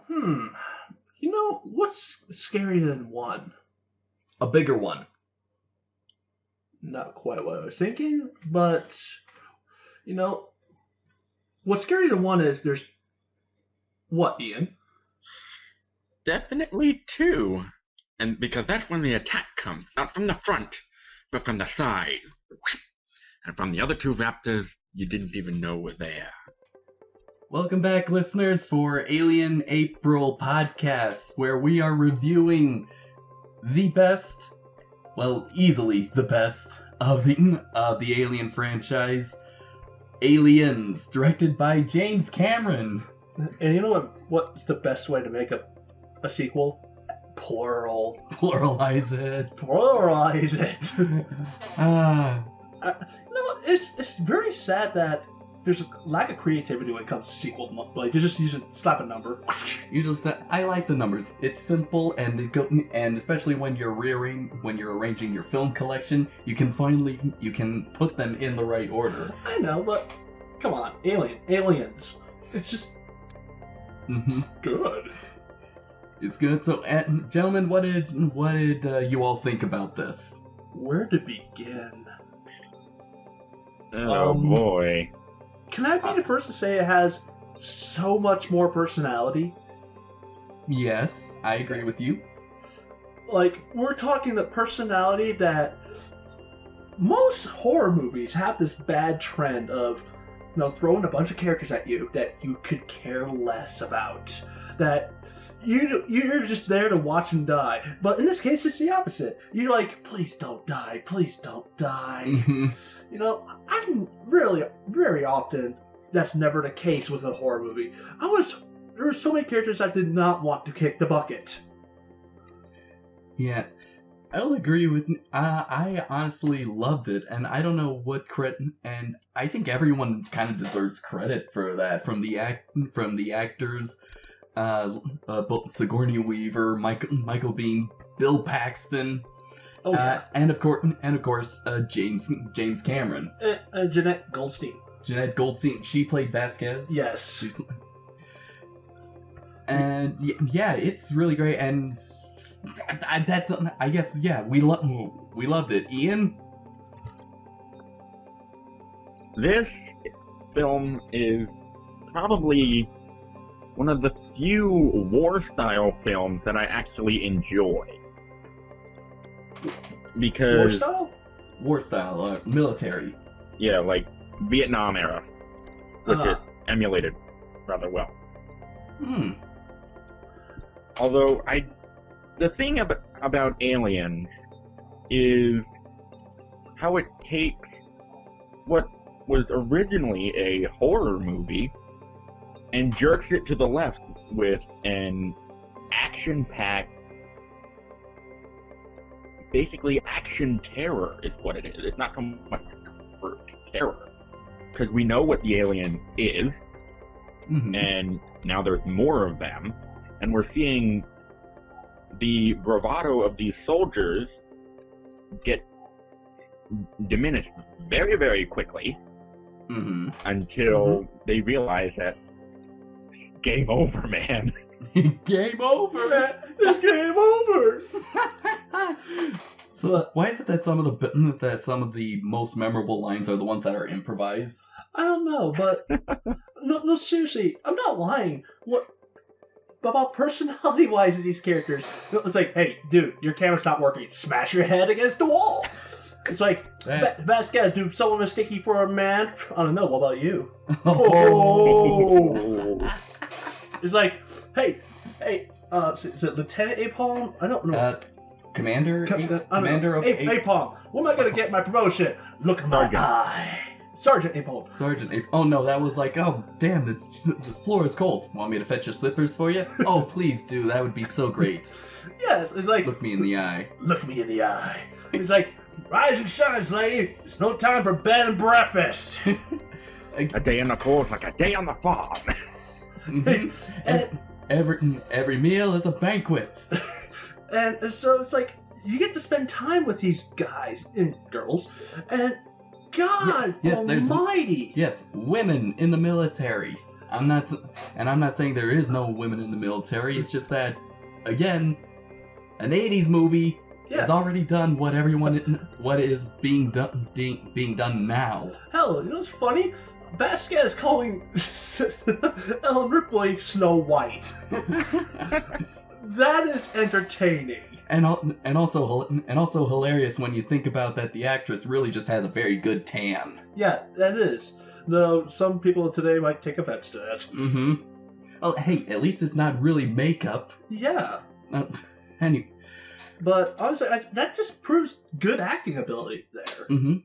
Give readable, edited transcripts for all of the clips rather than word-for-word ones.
Hmm. What's scarier than one? A bigger one. Not quite what I was thinking, but you know, what's scarier than one is there's what, Ian? Definitely two. And because that's when the attack comes, not from the front, but from the side. And from the other two raptors you didn't even know were there. Welcome back, listeners, for Alien April Podcasts, where we are reviewing the best, well, easily the best of the Alien franchise, Aliens, directed by James Cameron. And you know what's the best way to make a sequel? Plural. Pluralize it. Pluralize it. It's very sad that there's a lack of creativity when it comes to sequel. Like, you just slap a number. Usually, I like the numbers. It's simple, and especially when you're arranging your film collection, you can put them in the right order. I know, but come on, aliens. It's just good. It's good. So, gentlemen, what did you all think about this? Where to begin? Oh boy. Can I be the first to say it has so much more personality? Yes, I agree with you. Like, we're talking the personality that most horror movies have this bad trend of, throwing a bunch of characters at you that you could care less about. That you're just there to watch them die. But in this case, it's the opposite. You're like, please don't die, please don't die. I'm really, very often, that's never the case with a horror movie. There were so many characters I did not want to kick the bucket. Yeah, I'll agree with. I honestly loved it, and I don't know what credit. And I think everyone kind of deserves credit for that, from the actors, Sigourney Weaver, Michael Biehn, Bill Paxton. Oh yeah, and of course, James Cameron. Jeanette Goldstein. Jeanette Goldstein. She played Vasquez. Yes. And yeah, it's really great. And I guess we loved it. Ian. This film is probably one of the few war-style films that I actually enjoy. Because War style, military. Yeah, like Vietnam era, which it emulated rather well. Although the thing about Aliens is how it takes what was originally a horror movie and jerks it to the left with an action-packed, basically action terror is what it is. It's not so much for terror, because we know what the alien is, and now there's more of them, and we're seeing the bravado of these soldiers get diminished very, very quickly, until they realize that game over, man. Game over, man. It's game over. So why is it that some of the most memorable lines are the ones that are improvised? I don't know, but no, seriously, I'm not lying. What about personality-wise these characters? It's like, hey, dude, your camera's not working. Smash your head against the wall. It's like, Vasquez, do someone mistake you for a man? I don't know. What about you? Oh. It's like, hey, is it Lieutenant Apalm? I don't know. Commander of Apalm. When am I gonna get my promotion? Look at my eye. Sergeant Apalm. Sergeant Apalm. Oh no, that was like, oh damn, this floor is cold. Want me to fetch your slippers for you? Oh please do. That would be so great. Yes, it's like, look me in the eye. Look me in the eye. It's like, rise and shine, lady. It's no time for bed and breakfast. A day on the course like a day on the farm. Every meal is a banquet. And so it's like, you get to spend time with these guys and girls, and God almighty. Yes, women in the military. I'm not saying there is no women in the military. It's just that, again, an 80s movie has already done what is being done now. Hell, you know what's funny? Vasquez calling Ellen Ripley Snow White. That is entertaining. And also hilarious when you think about that the actress really just has a very good tan. Yeah, that is. Though some people today might take offense to that. Mm-hmm. Well, hey, at least it's not really makeup. Yeah. Anyway. But honestly, that just proves good acting ability there. Mm-hmm.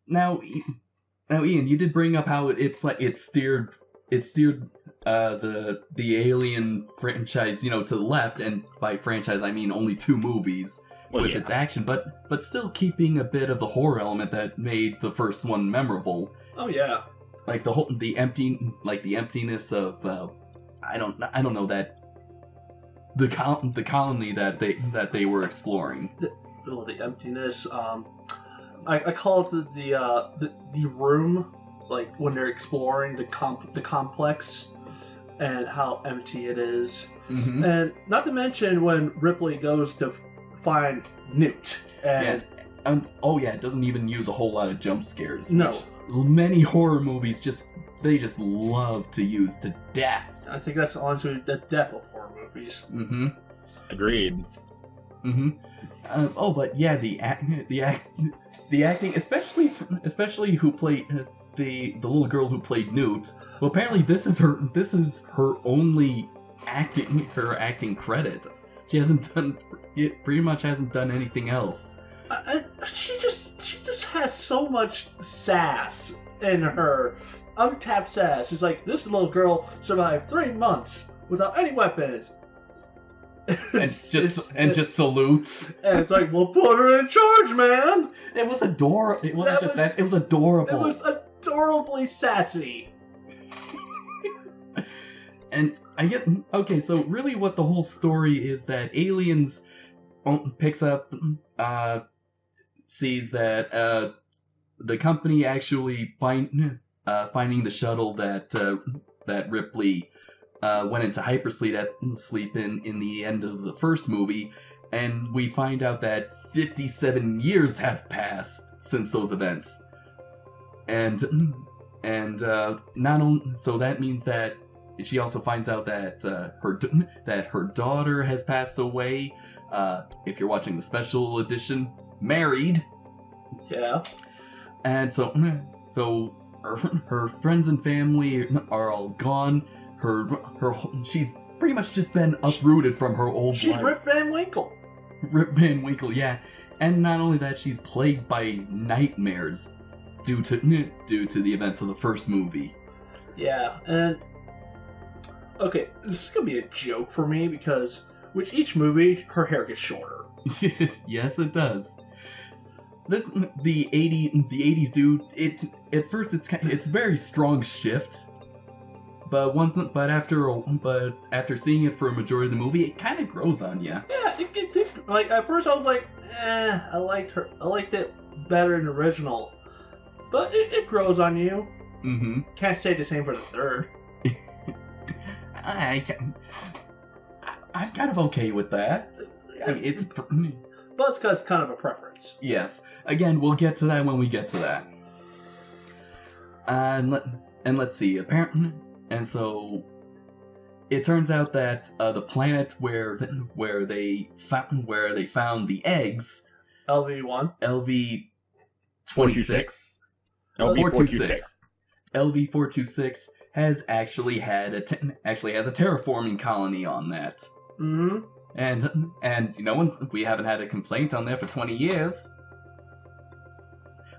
Now, Ian, you did bring up how it steered the Alien franchise, to the left, and by franchise I mean only 2 movies with its action, but still keeping a bit of the horror element that made the first one memorable. Oh yeah. Like the emptiness of I don't know that the colony that they were exploring. The emptiness. I call it the room, like when they're exploring the complex, and how empty it is. Mm-hmm. And not to mention when Ripley goes to find Newt. And it doesn't even use a whole lot of jump scares. No. Many horror movies just love to use to death. I think that's honestly the death of horror movies. Mm-hmm. Agreed. Mm-hmm. But yeah, the acting, especially who played the little girl who played Newt. Well, apparently this is her only acting credit. She pretty much hasn't done anything else. She just has so much sass in her, untapped sass. She's like, this little girl survived 3 months without any weapons. And just salutes. And it's like, we'll put her in charge, man. It was adorable. It wasn't just that. It was adorable. It was adorably sassy. And I guess, okay, so really what the whole story is that Aliens picks up, sees that the company actually finding the shuttle that Ripley went into hypersleep in the end of the first movie, and we find out that 57 years have passed since those events. And not only so that means that she also finds out that her daughter has passed away. If you're watching the special edition, married. Yeah. And so her friends and family are all gone. She's pretty much just been uprooted from her old life. She's Rip Van Winkle. Rip Van Winkle, yeah. And not only that, she's plagued by nightmares due to the events of the first movie. Yeah, and okay, this is gonna be a joke for me because with each movie, her hair gets shorter. Yes, it does. The 80s dude. At first it's a very strong shift, but after seeing it for a majority of the movie, it kind of grows on you. Yeah, like at first I was like, I liked it better in the original, but it grows on you. Mm-hmm. Can't say the same for the third. I'm kind of okay with that. I mean, it's. But it's because it's kind of a preference. Yes. Again, we'll get to that when we get to that. And let's see. Apparently, and so it turns out that the planet where they found the eggs, LV1, LV-26, LV-426, LV-426 has actually has a terraforming colony on that. Mm-hmm. And we haven't had a complaint on there for 20 years.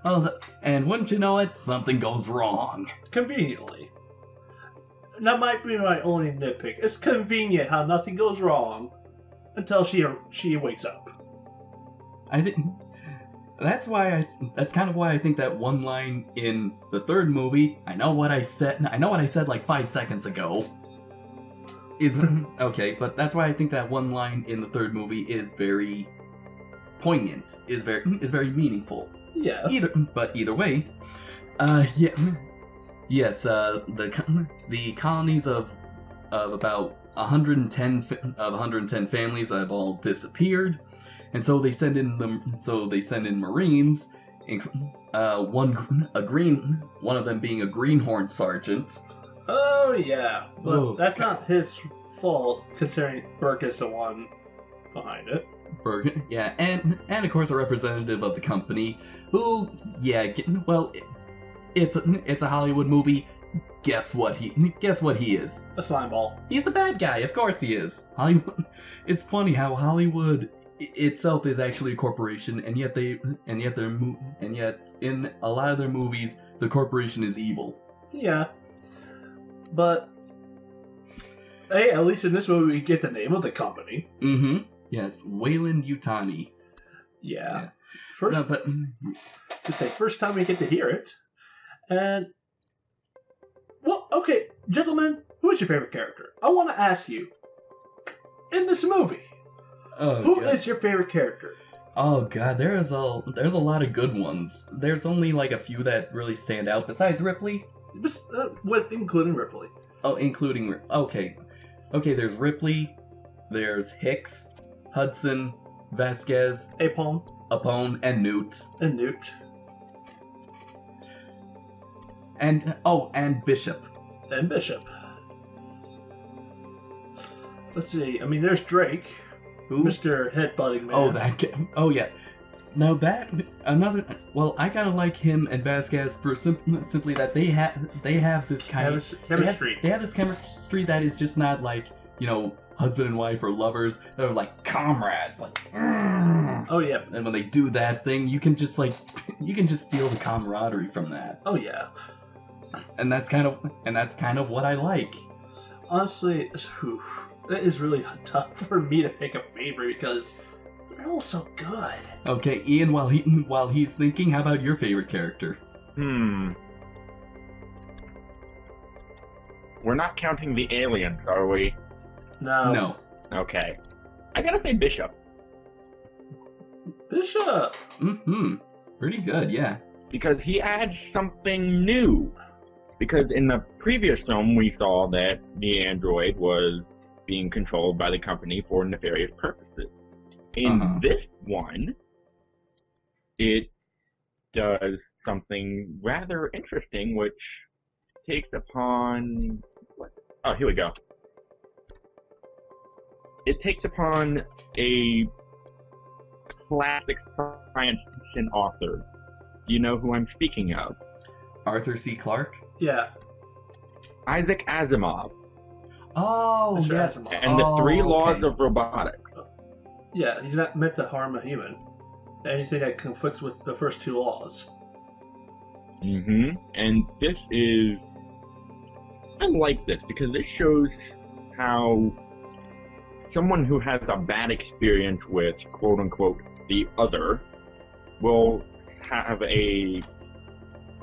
Oh, and wouldn't you know it, something goes wrong. Conveniently. That might be my only nitpick. It's convenient how nothing goes wrong until she wakes up. I think that's kind of why I think that one line in the third movie, I know what I said like 5 seconds ago, is okay, but that's why I think that one line in the third movie is very poignant, is very meaningful. Yeah. Either way, yeah. Yes, the colonies of about 110 families have all disappeared, and so they send in Marines, one of them being a greenhorn sergeant. Oh yeah, but Oh, that's not his fault, considering Burke is the one behind it. Yeah, and of course a representative of the company, who, yeah, well, it's a Hollywood movie. Guess what he is? A slime ball. He's the bad guy. Of course he is. Hollywood. It's funny how Hollywood itself is actually a corporation, and yet in a lot of their movies, the corporation is evil. Yeah, but hey, at least in this movie we get the name of the company. Mm-hmm. Yes, Wayland Yutani. Yeah. First time we get to hear it, and well, okay, gentlemen, who is your favorite character? I want to ask you in this movie. Who is your favorite character? Oh god, there's a lot of good ones. There's only like a few that really stand out besides Ripley. Including Ripley. Oh, including okay. There's Ripley. There's Hicks, Hudson, Vasquez, Apone, and Newt. And Bishop. Let's see. I mean, there's Drake. Who? Mr. Headbutting Man. Oh, that guy. Oh, yeah. Now well, I kind of like him and Vasquez for simply that they have this kind of chemistry. They have this chemistry that is just not like, husband and wife or lovers. They're like comrades. Like, oh yeah. And when they do that thing, you can just feel the camaraderie from that. Oh yeah. And that's kind of what I like. Honestly, it is really tough for me to pick a favorite because they're all so good. Okay, Ian, while he's thinking, how about your favorite character? We're not counting the aliens, are we? No. Okay. I gotta say Bishop. Mm-hmm. Pretty good, yeah. Because he adds something new. Because in the previous film, we saw that the android was being controlled by the company for nefarious purposes. In this one, it does something rather interesting, which takes upon... Oh, here we go. It takes upon a classic science fiction author. You know who I'm speaking of? Arthur C. Clarke? Yeah. Isaac Asimov. Oh, Mr. yeah. Asimov. And the three laws of robotics. Yeah, he's not meant to harm a human. Anything that conflicts with the first two laws. And this is... I like this because this shows how someone who has a bad experience with quote-unquote the other will have a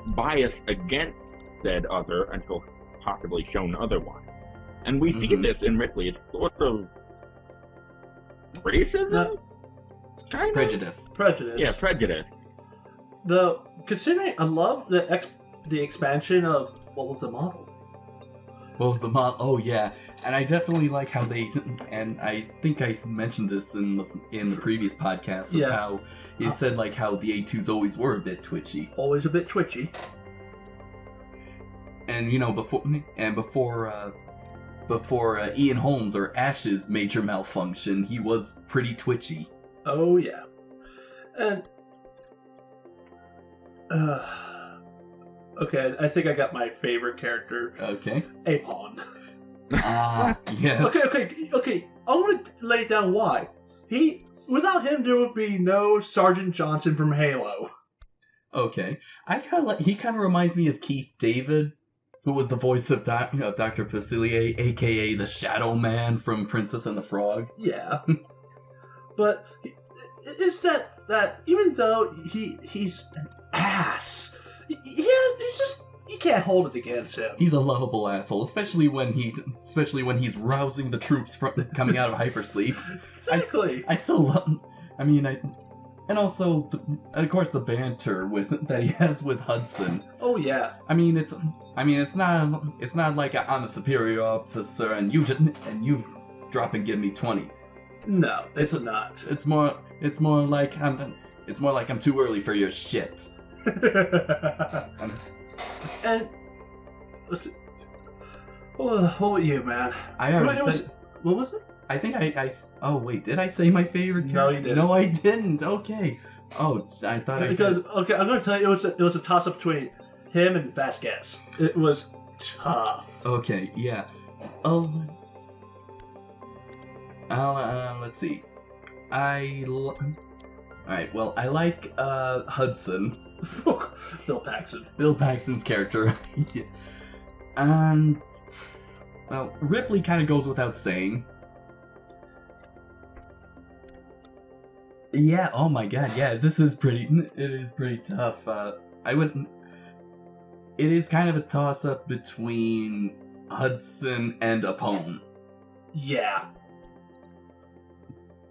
bias against said other until possibly shown otherwise. And we see this in Ripley. It's sort of racism? Kind of? Prejudice. Yeah, prejudice. Considering I love the expansion of what was the model. Oh yeah, and I definitely like how they, and I think I mentioned this in the previous podcast of how he said like how the A2s always were a bit twitchy. Always a bit twitchy. And before Ian Holmes or Ash's major malfunction, he was pretty twitchy. Oh yeah, and okay, I think I got my favorite character. Okay. Apone. Yes. Okay. I want to lay down why. Without him, there would be no Sergeant Johnson from Halo. Okay. He kind of reminds me of Keith David, who was the voice of Dr. Facilier, aka the Shadow Man from Princess and the Frog. Yeah. But it's that even though he's an ass, you can't hold it against him. He's a lovable asshole, especially when he's rousing the troops from coming out of hypersleep. Exactly. I still love. I mean, And also, of course, the banter that he has with Hudson. Oh yeah. I mean, it's not like I'm a superior officer and you drop and give me 20. No, it's not. It's more like I'm too early for your shit. And let's see. What about you, man? I already said. What was it? I think oh wait, did I say my favorite character? No, you didn't. No, I didn't. Okay. Oh, I thought I did. Okay, I'm gonna tell you, it was a toss up between him and Vasquez. It was tough. Okay, yeah. Let's see. Alright, well, I like Hudson. Bill Paxton. Bill Paxton's character. Yeah. Well, Ripley kind of goes without saying. Yeah, oh my god, yeah, it is pretty tough. It is kind of a toss-up between Hudson and Apone. Yeah.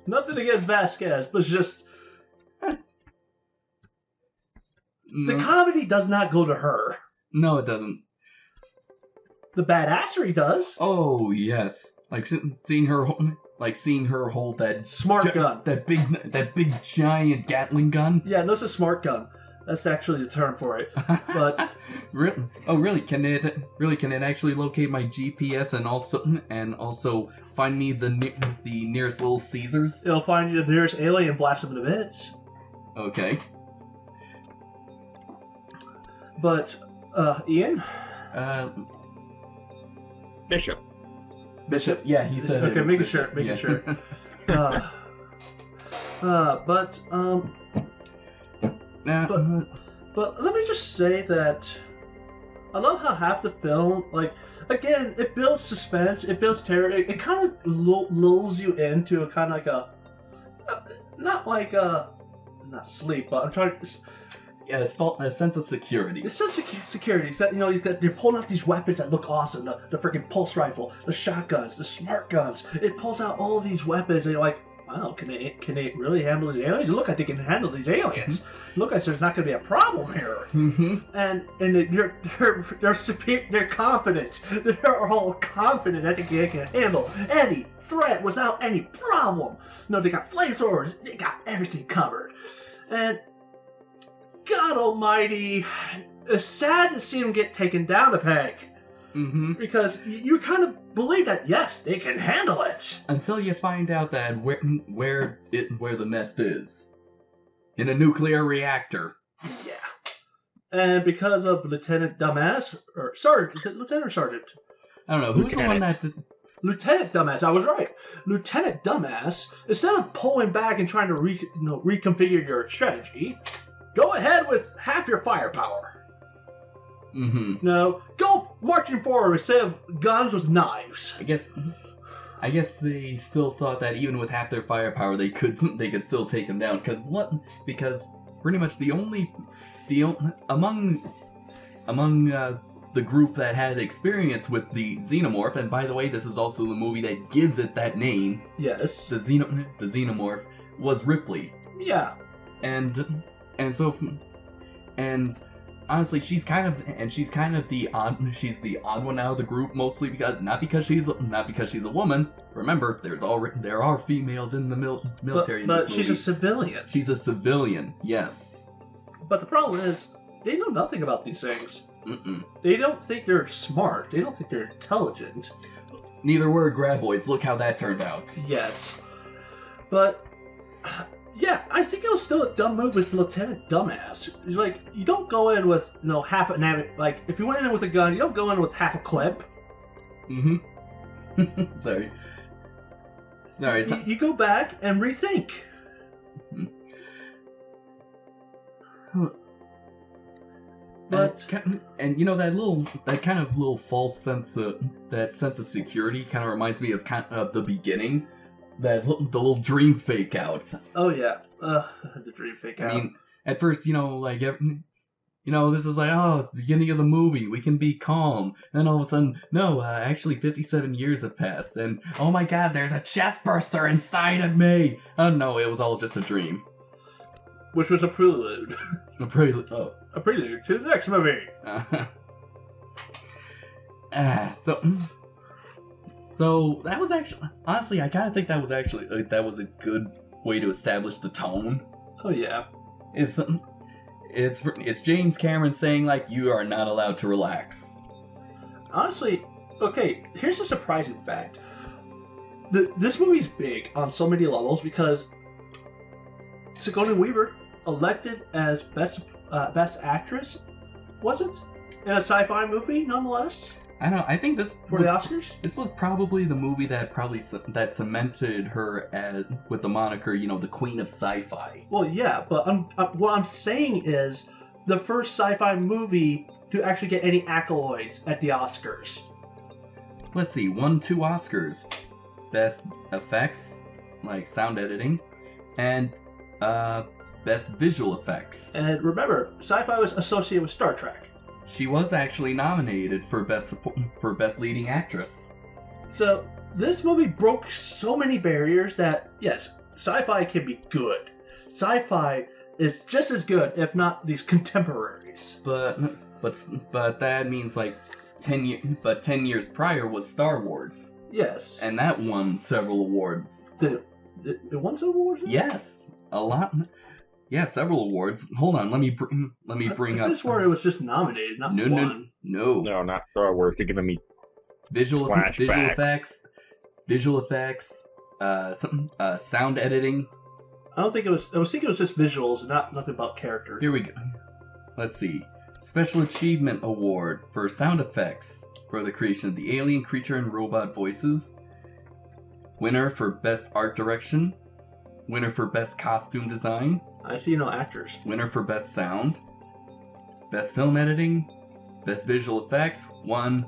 Nothing against Vasquez, but just... The comedy does not go to her. No, it doesn't. The badassery does. Oh, yes. Like, seeing her hold that... Smart gun. That big giant Gatling gun. Yeah, that's a smart gun. That's actually the term for it. But really? Can it actually locate my GPS and also find me the nearest Little Caesars? It'll find you the nearest alien and blast them to bits. Okay. But Ian? Bishop. Yeah, he said. Okay, making sure. But let me just say that I love how half the film, like, again, it builds suspense, it builds terror, it kind of lulls you into a kind of like not sleep, but I'm trying to... Yeah, a sense of security. A sense of security. It's that, they're pulling out these weapons that look awesome. The freaking pulse rifle, the shotguns, the smart guns. It pulls out all these weapons and you're like, wow, can they really handle these aliens? Look like they can handle these aliens. Look like there's not going to be a problem here. And they're confident. They're all confident that they can handle any threat without any problem. No, they got flamethrowers. They got everything covered. And God almighty, it's sad to see them get taken down a peg. Because you kind of believe that, yes, they can handle it. Until you find out that where the nest is. In a nuclear reactor. Yeah. And because of Lieutenant Dumbass, or Sergeant, is it Lieutenant or Sergeant? I don't know, who's the one that... Lieutenant Dumbass, I was right. Lieutenant Dumbass, instead of pulling back and trying to reconfigure your strategy, go ahead with half your firepower. No, go marching forward instead of guns with knives. I guess they still thought that even with half their firepower, they could still take them down. Because pretty much among the group that had experience with the xenomorph, and by the way, this is also the movie that gives it that name. Yes. The xenomorph was Ripley. Yeah. And honestly, she's kind of the odd one out of the group, mostly not because she's a woman. Remember, there are females in the military. But she's a civilian. She's a civilian, yes. But the problem is, they know nothing about these things. They don't think they're smart. They don't think they're intelligent. Neither were graboids. Look how that turned out. Yes. But... yeah, I think it was still a dumb move with Lieutenant Dumbass. Like, you don't go in with, half an like, if you went in with a gun, you don't go in with half a clip. Sorry. You go back and rethink. But and that kind of little false sense of security kind of reminds me of the beginning. The little dream fake out. Oh yeah, the dream fake out. I mean, at first, this is like, oh, it's the beginning of the movie. We can be calm. And then all of a sudden, no, actually 57 years have passed. And, oh my god, there's a chest burster inside of me. Oh no, it was all just a dream. which was a prelude. A prelude. Oh. A prelude to the next movie. So that was actually, honestly, I kind of think that was actually that was a good way to establish the tone. Oh yeah. It's James Cameron saying like you are not allowed to relax. Honestly, okay. Here's a surprising fact. This movie's big on so many levels because Sigourney Weaver elected as best actress, was it? In a sci-fi movie, nonetheless. I know. I think this for the Oscars. This was probably the movie that that cemented her with the moniker, the Queen of Sci-Fi. Well, yeah, but what I'm saying is the first sci-fi movie to actually get any accolades at the Oscars. Let's see, 2 Oscars, Best Effects, like sound editing, and Best Visual Effects. And remember, sci-fi was associated with Star Trek. She was actually nominated for Best Leading Actress. So, this movie broke so many barriers that, yes, sci-fi can be good. Sci-fi is just as good, if not these contemporaries. But that means like 10 years prior was Star Wars. Yes. And that won several awards. Did it won some awards? Yes, a lot. Yeah, several awards. Hold on, let me bring up. I swore it was just nominated, not won. No, not Star Wars. They're giving me visual effects, sound editing. I don't think it was. I was thinking it was just visuals, nothing about character. Here we go. Let's see. Special Achievement Award for sound effects for the creation of the alien creature and robot voices. Winner for best art direction. Winner for best costume design. I see no actors. Winner for best sound. Best film editing. Best visual effects. One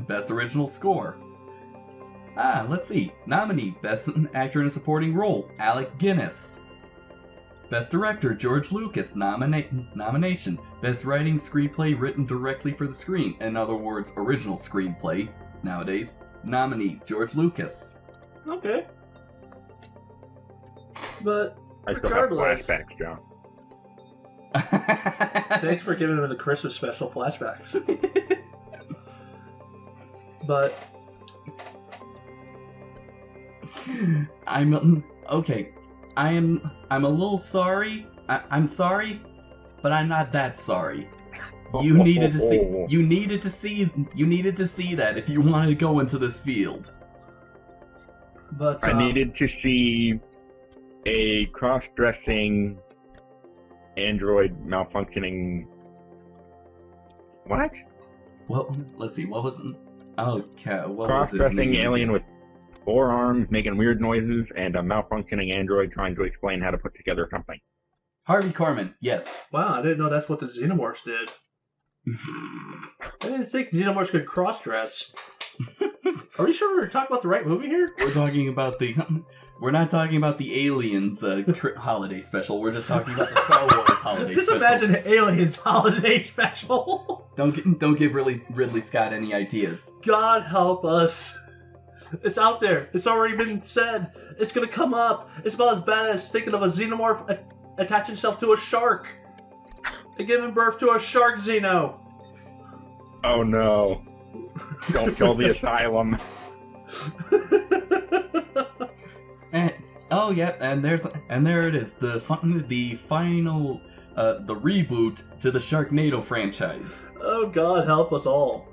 best original score. Let's see. Nominee, best actor in a supporting role, Alec Guinness. Best director, George Lucas, nomination. Best writing, screenplay written directly for the screen. In other words, original screenplay, nowadays. Nominee, George Lucas. Okay. But I still have flashbacks, John. Thanks for giving me the Christmas special flashbacks. But I'm a little sorry. I'm sorry, but I'm not that sorry. You needed to see that if you wanted to go into this field. But I needed to see a cross-dressing android malfunctioning. What? Well, let's see. What was? Okay, what cross-dressing was his name? alien with 4 arms making weird noises and a malfunctioning android trying to explain how to put together something. Harvey Korman. Yes. Wow, I didn't know that's what the Xenomorphs did. I didn't think Xenomorphs could cross-dress. Are we sure we're talking about the right movie here? We're not talking about the Aliens holiday special. We're just talking about the Star Wars holiday just special. Just imagine an Aliens holiday special. Don't give Ridley Scott any ideas. God help us. It's out there. It's already been said. It's gonna come up. It's about as bad as thinking of a xenomorph attaching itself to a shark and giving birth to a shark xeno. Oh no. Don't kill the asylum. And there it is, the final the reboot to the Sharknado franchise. Oh God, help us all.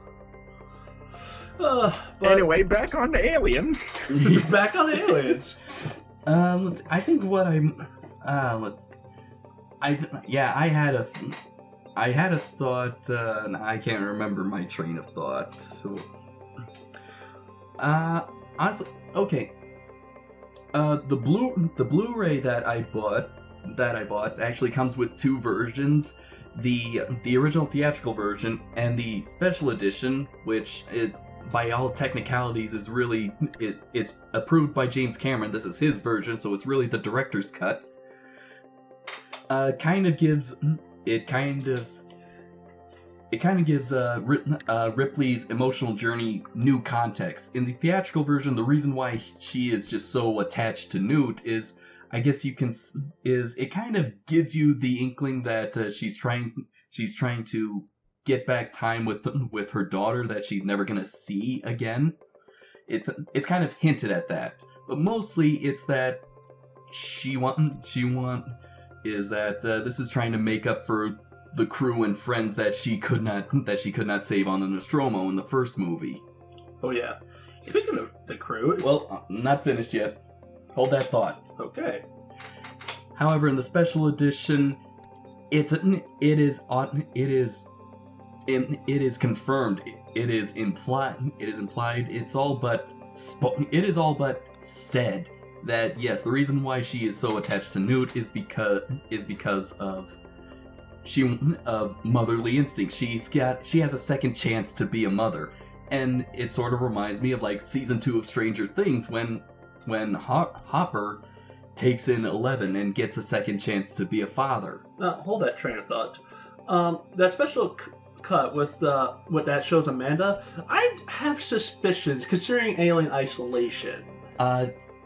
Anyway, back on to Aliens. Back on Aliens. I think what I had a thought. I can't remember my train of thought. So, honestly, okay. The Blu-ray that I bought actually comes with 2 versions. The original theatrical version and the special edition, which is by all technicalities is really it's approved by James Cameron. This is his version, so it's really the director's cut. Kind of gives Ripley's emotional journey new context. In the theatrical version, the reason why she is just so attached to Newt is I guess you can is it kind of gives you the inkling that she's trying to get back time with her daughter that she's never gonna see again. It's kind of hinted at that, but mostly it's that this is trying to make up for the crew and friends that she could not save on the Nostromo in the first movie. Oh yeah. Speaking of the crew, well, not finished yet. Hold that thought. Okay. However, in the special edition, it is confirmed. It is implied. It is all but said that yes, the reason why she is so attached to Newt is because of motherly instinct. She has a second chance to be a mother, and it sort of reminds me of like season 2 of Stranger Things when Hopper takes in 11 and gets a second chance to be a father. Hold that train of thought. That special cut with what that shows Amanda, I have suspicions considering Alien Isolation.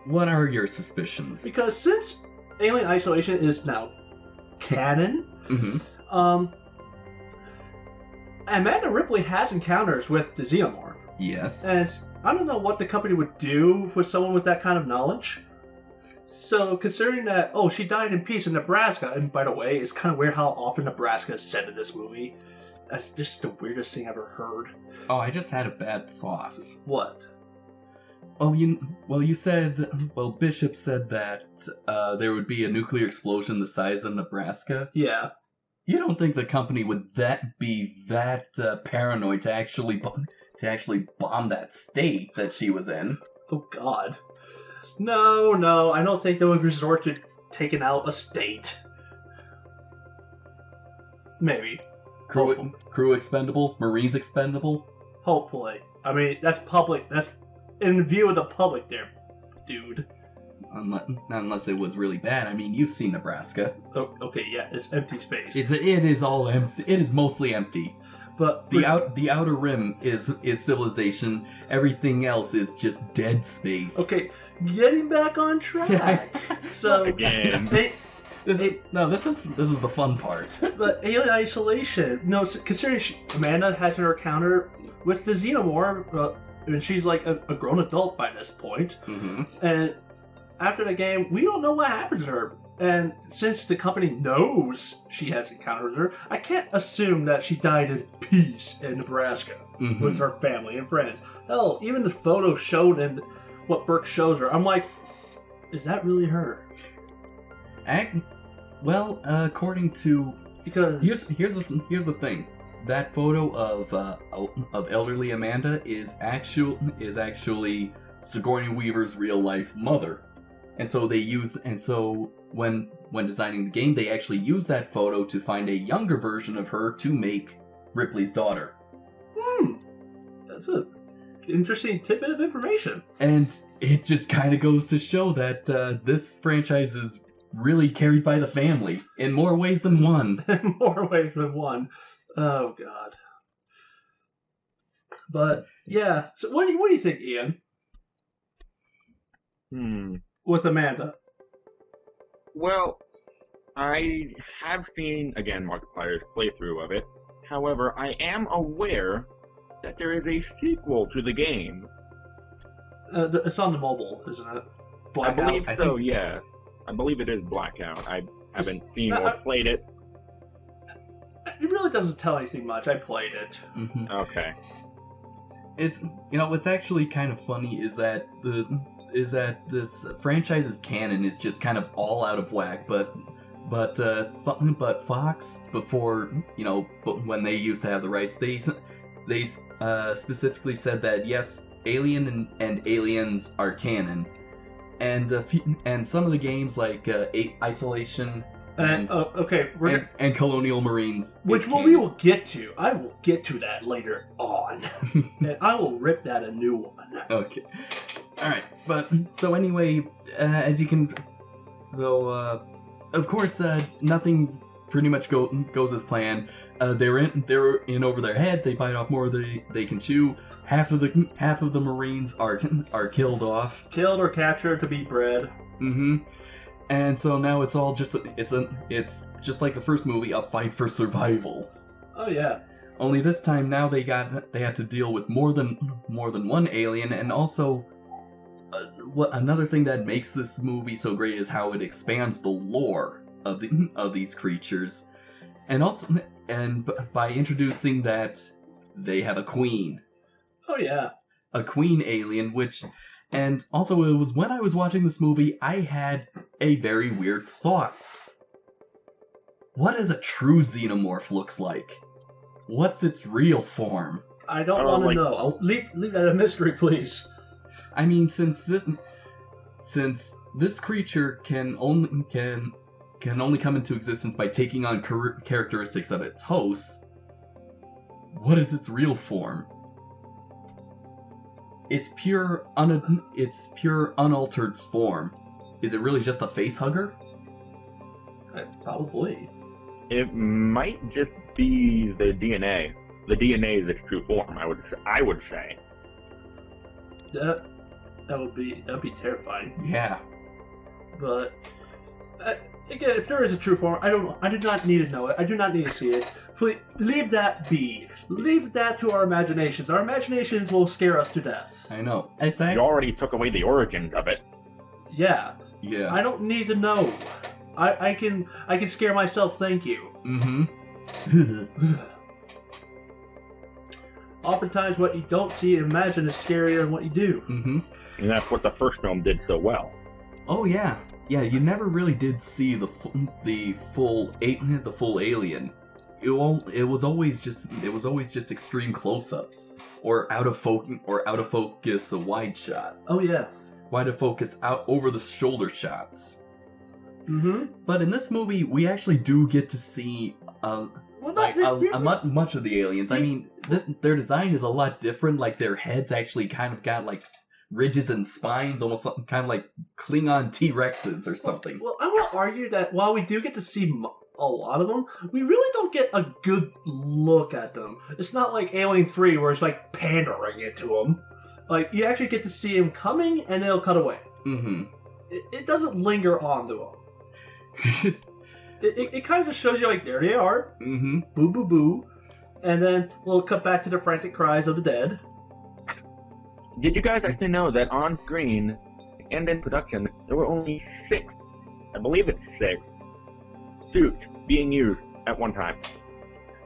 What are your suspicions? Because since Alien Isolation is now canon, Amanda Ripley has encounters with the Xenomorph. Yes. And I don't know what the company would do with someone with that kind of knowledge. So, considering that, she died in peace in Nebraska, and by the way, it's kind of weird how often Nebraska is said in this movie. That's just the weirdest thing I've ever heard. Oh, I just had a bad thought. What? Bishop said that there would be a nuclear explosion the size of Nebraska. Yeah. You don't think the company would be that paranoid to actually bomb that state that she was in? Oh God. No, I don't think they would resort to taking out a state. Maybe. Crew expendable? Marines expendable? Hopefully. I mean, that's public. That's in view of the public there, dude. Not unless it was really bad. I mean, you've seen Nebraska. Oh, okay, yeah, it's empty space. It is all empty. It is mostly empty. But the outer rim is civilization. Everything else is just dead space. Okay, getting back on track. So again. This is the fun part. But Alien Isolation. No, considering Amanda has her encounter with the Xenomorph, and she's like a grown adult by this point. And after the game, we don't know what happens to her. And since the company knows she has encountered her, I can't assume that she died in peace in Nebraska with her family and friends. Hell, even the photo showed in what Burke shows her, I'm like, is that really her? According to because here's the thing. That photo of elderly Amanda is actually Sigourney Weaver's real life mother. And so when designing the game, they actually used that photo to find a younger version of her to make Ripley's daughter. That's a interesting tidbit of information. And it just kind of goes to show that this franchise is really carried by the family in more ways than one. More ways than one. Oh God. But yeah, so what do you think, Ian? With Amanda. Well, I have seen, again, Markiplier's playthrough of it. However, I am aware that there is a sequel to the game. It's on the mobile, isn't it? Blackout? I believe so, yeah. I believe it is Blackout. I haven't seen or played it. It really doesn't tell anything much. I played it. Okay. It's what's actually kind of funny is that this franchise's canon is just kind of all out of whack, but Fox, before when they used to have the rights, they specifically said that yes, Alien and Aliens are canon, and some of the games like Isolation and Colonial Marines, which we will get to. I will get to that later on, and I will rip that a new one. Okay. Alright, but, so anyway, as you can, of course, nothing pretty much goes as planned. They're in over their heads, they bite off more than they can chew. Half of the Marines are killed off. Killed or captured to be bred. And so now it's all just it's just like the first movie, a fight for survival. Oh yeah. Only this time now they had to deal with more than one alien, and also another thing that makes this movie so great is how it expands the lore of these creatures, and by introducing that they have a queen. Oh yeah. A queen alien, and also it was when I was watching this movie I had a very weird thought. What does a true xenomorph looks like? What's its real form? I don't want to know. Leave that a mystery, please. I mean, since this creature can only come into existence by taking on characteristics of its host, what is its real form? Its pure unaltered form. Is it really just a face hugger? Probably. It might just be the DNA. The DNA is its true form. I would say. That'd be terrifying. Yeah. But again, if there is a true form, I do not need to know it. I do not need to see it. Please leave that be. Leave that to our imaginations. Our imaginations will scare us to death. I know. You already took away the origins of it. Yeah. Yeah. I don't need to know. I can scare myself. Thank you. Mm-hmm. Oftentimes, what you don't see and imagine is scarier than what you do. Mm-hmm. And that's what the first film did so well. Oh yeah, yeah. You never really did see the full alien. It was always just extreme close-ups or out of focus a wide shot. Oh yeah. Wide of focus out over the shoulder shots. Mm-hmm. But in this movie, we actually do get to see much of the aliens. I mean, their design is a lot different. Like their heads actually kind of got like ridges and spines, almost kind of like Klingon T-Rexes or something. Well, I will argue that while we do get to see a lot of them, we really don't get a good look at them. It's not like Alien 3 where it's like pandering it to them. Like, you actually get to see them coming and they'll cut away. Mm-hmm. It doesn't linger onto them. It kind of just shows you, like, there they are. Mm-hmm. Boo, boo, boo. And then we'll cut back to the frantic cries of the dead. Did you guys actually know that on screen and in production, there were only 6, I believe it's 6, suits being used at one time?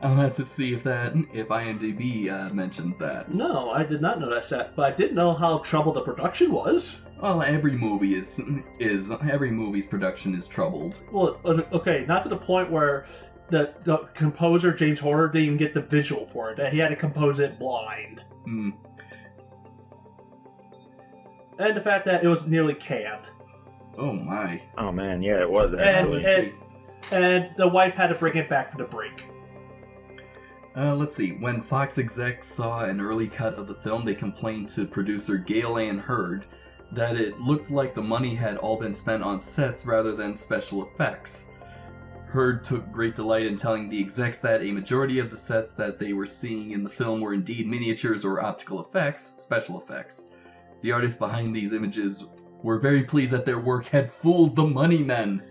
I'll have to see if IMDb mentioned that. No, I did not know that set, but I did know how troubled the production was. Well, every movie's production is troubled. Well, okay, not to the point where the composer James Horner didn't even get the visual for it; that he had to compose it blind. Hmm. And the fact that it was nearly canned. Oh my! Oh man, yeah, it was. And the wife had to bring it back for the break. Let's see. When Fox execs saw an early cut of the film, they complained to producer Gail Ann Hurd that it looked like the money had all been spent on sets rather than special effects. Hurd took great delight in telling the execs that a majority of the sets that they were seeing in the film were indeed miniatures or optical effects, special effects. The artists behind these images were very pleased that their work had fooled the money men.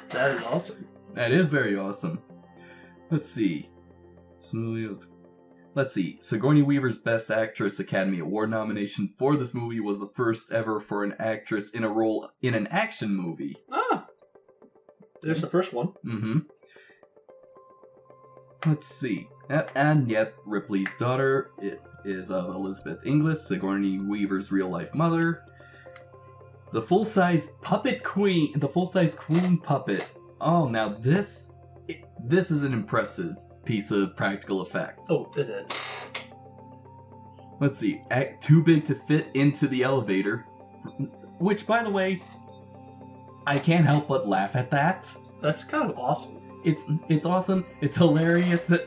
That is awesome. That is very awesome. Let's see. Sigourney Weaver's Best Actress Academy Award nomination for this movie was the first ever for an actress in a role in an action movie. Ah! There's the first one. Mm-hmm. Let's see. And yet, Ripley's daughter is of Elizabeth Inglis, Sigourney Weaver's real-life mother. The full-size queen puppet. Oh, now this is an impressive piece of practical effects. Oh, it is. Let's see. Too big to fit into the elevator. Which, by the way, I can't help but laugh at that. That's kind of awesome. It's awesome. It's hilarious that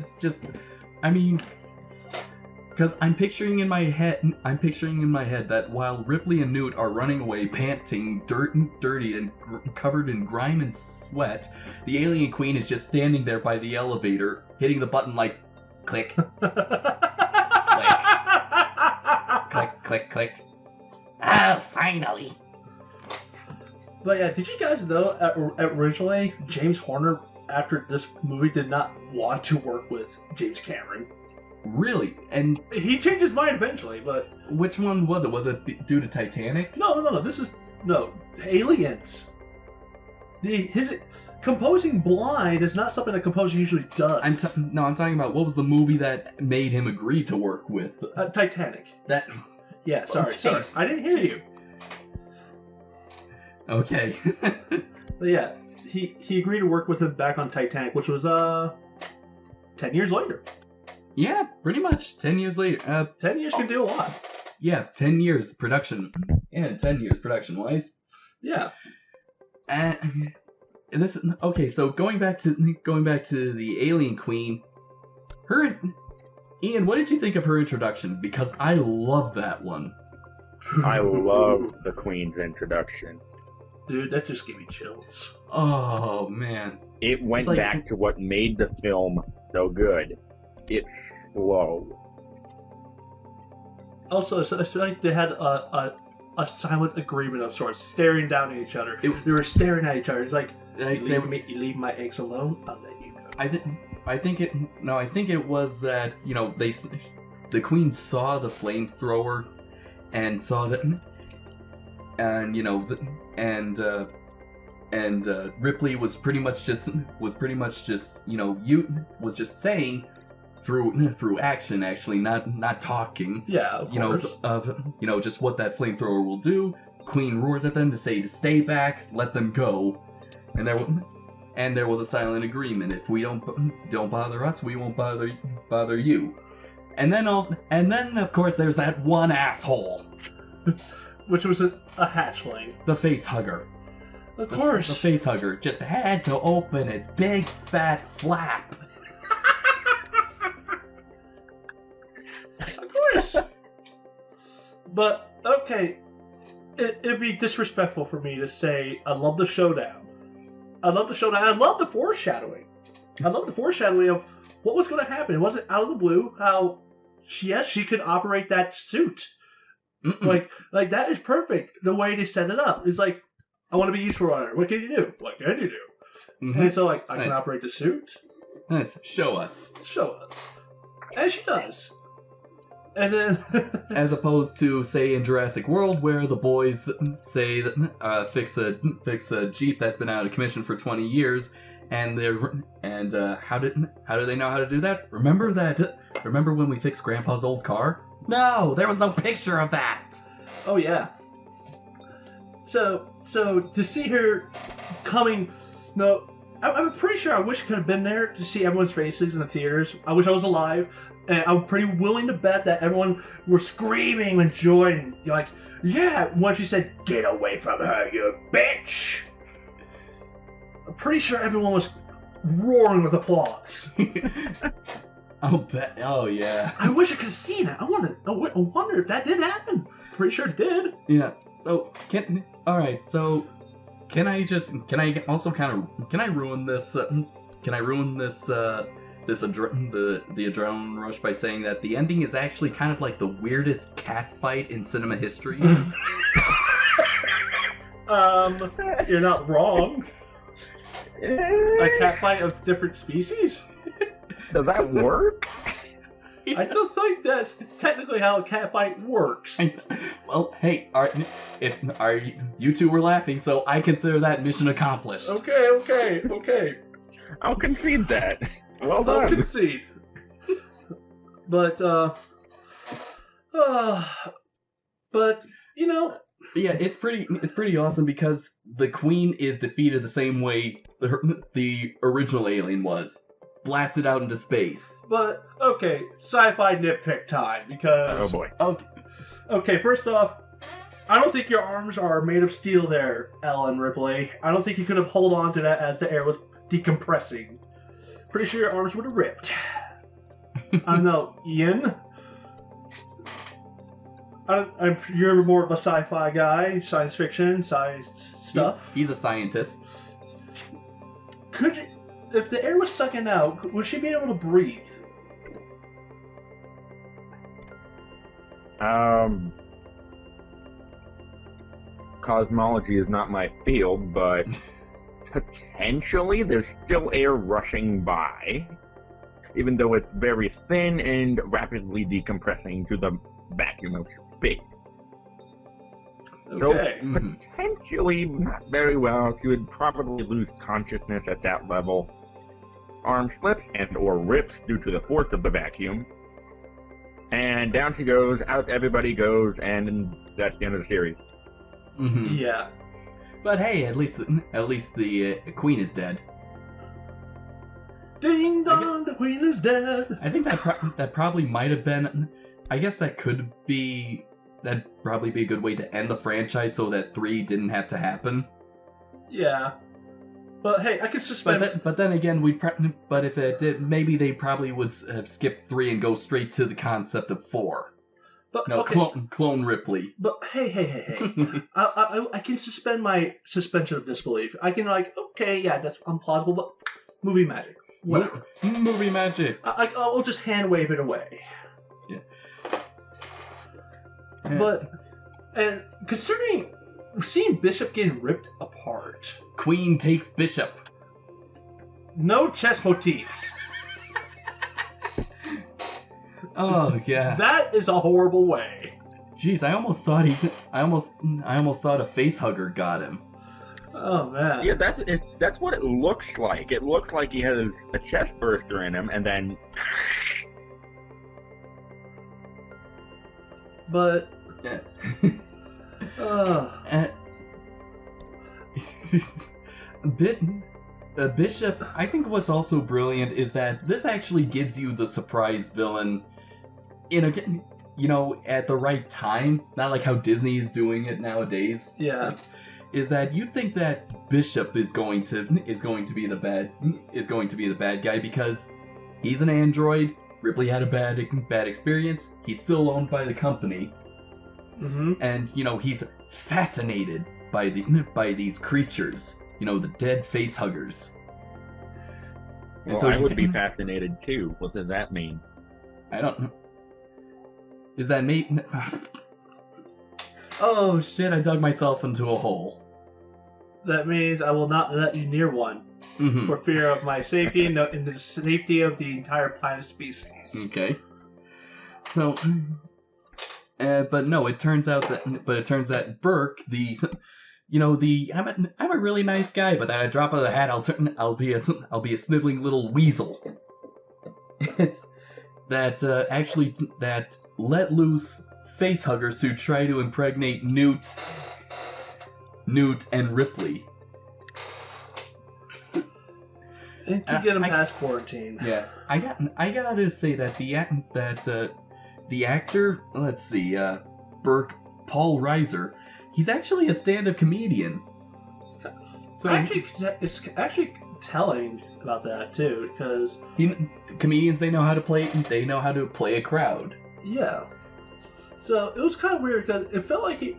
because I'm picturing in my head that while Ripley and Newt are running away, panting, dirty, and covered in grime and sweat, the alien queen is just standing there by the elevator, hitting the button like, click, click, click, click. Oh, finally. But yeah, did you guys know originally James Horner, after this movie, did not want to work with James Cameron? Really? And he changed his mind eventually, but... Which one was it? Was it due to Titanic? No. This is... No. Aliens. His composing blind is not something a composer usually does. I'm talking about what was the movie that made him agree to work with? Titanic. That... Yeah, sorry. I didn't hear you. Okay. But yeah, he agreed to work with him back on Titanic, which was 10 years later. Yeah, pretty much. 10 years later. 10 years can do a lot. Yeah, 10 years production. Yeah, 10 years production-wise. Yeah. And this okay. So going back to the Alien Queen, Ian, what did you think of her introduction? Because I love that one. I love the Queen's introduction. Dude, that just gave me chills. Oh man, it went back to what made the film so good. It's slow. Also, it's like they had a silent agreement of sorts, staring down at each other. They were staring at each other. It's like, you leave my eggs alone, I'll let you go. I think it was that, you know, the Queen saw the flamethrower and saw that, and you know, and Ripley was pretty much just you know, was just saying through action, actually, not talking. Yeah, of course. You know, just what that flamethrower will do. Queen roars at them to say to stay back, let them go, and there was a silent agreement. If we don't bother us, we won't bother you. And then of course there's that one asshole, which was a hatchling, the face hugger. Of course, the face hugger just had to open its big fat flap. Of course. But okay, it'd be disrespectful for me to say I love the showdown. I love the foreshadowing. I love the foreshadowing of what was going to happen. It wasn't out of the blue how she could operate that suit. Mm-mm. Like that is perfect. The way they set it up is like, I want to be useful on her. What can you do? What can you do? Mm-hmm. And so like, I can operate the suit. Nice. Show us. And she does. And then, as opposed to, say, in Jurassic World, where the boys say that fix a Jeep that's been out of commission for 20 years, and how do they know how to do that? Remember when we fixed Grandpa's old car? No, there was no picture of that. Oh yeah. So to see her coming, no, I'm pretty sure I wish I could have been there to see everyone's faces in the theaters. I wish I was alive. And I'm pretty willing to bet that everyone were screaming with joy and you're like, yeah, when she said, get away from her, you bitch! I'm pretty sure everyone was roaring with applause. I'll bet. Oh, yeah. I wish I could have seen it. I wonder if that did happen. Pretty sure it did. Yeah. So, can I ruin this? Can I ruin this, the adrenaline rush by saying that the ending is actually kind of like the weirdest cat fight in cinema history? You're not wrong. A cat fight of different species? Does that work? I still think that's technically how a cat fight works. Well, hey, you two were laughing, so I consider that mission accomplished. Okay. I'll concede that. Well done. I'll concede. But you know. Yeah, it's pretty awesome because the Queen is defeated the same way the original Alien was. Blasted out into space. But, okay, sci-fi nitpick time, because... Oh boy. Okay, first off, I don't think your arms are made of steel there, Ellen Ripley. I don't think you could have held on to that as the air was decompressing. Pretty sure your arms would have ripped. I don't know, Ian? You're more of a sci-fi guy, science fiction, science stuff. He's a scientist. Could you... If the air was sucking out, would she be able to breathe? cosmology is not my field, but potentially there's still air rushing by, even though it's very thin and rapidly decompressing to the vacuum of space. Okay. So, potentially not very well. She would probably lose consciousness at that level. Arm slips and or rips due to the force of the vacuum. And down she goes, out everybody goes, and that's the end of the series. Yeah. But hey, at least the queen is dead. Ding dong, the queen is dead. I think that probably might have been. I guess that'd probably be a good way to end the franchise, so that 3 didn't have to happen. Yeah. But hey, I can suspend. But then again, but if it did, maybe they probably would have skipped 3 and go straight to the concept of 4. But No, okay. clone Ripley. But hey. I can suspend my suspension of disbelief. I can okay, yeah, that's unplausible, but movie magic. Whatever. Movie magic. I'll just hand wave it away. Yeah. But, and considering seeing Bishop getting ripped apart, Queen takes Bishop. no chess motifs. Oh yeah. That is a horrible way. Jeez, I almost thought a face hugger got him. Oh man. Yeah, that's what it looks like. It looks like he has a chest burster in him, and then... But Yeah. Bishop, I think what's also brilliant is that this actually gives you the surprise villain at the right time, not like how Disney is doing it nowadays. yeah. Is that you think that Bishop is going to be the bad guy because he's an android. Ripley had a bad experience. He's still owned by the company. And he's fascinated by these creatures, the dead face huggers. And Well, so I would be fascinated too. What does that mean? I don't know. Is that me? Oh shit! I dug myself into a hole. That means I will not let you near one for fear of my safety and the safety of the entire planet species. Okay. So, but no, it turns out that Burke, I'm a really nice guy, but at a drop of the hat, I'll be a sniveling little weasel. It's that let loose face huggers who try to impregnate Newt and Ripley. And to get him past quarantine. Yeah, I gotta say that the actor, let's see, Paul Reiser, he's actually a stand-up comedian. So it's actually telling about that too, because comedians they know how to play a crowd. Yeah. So it was kind of weird because it felt like he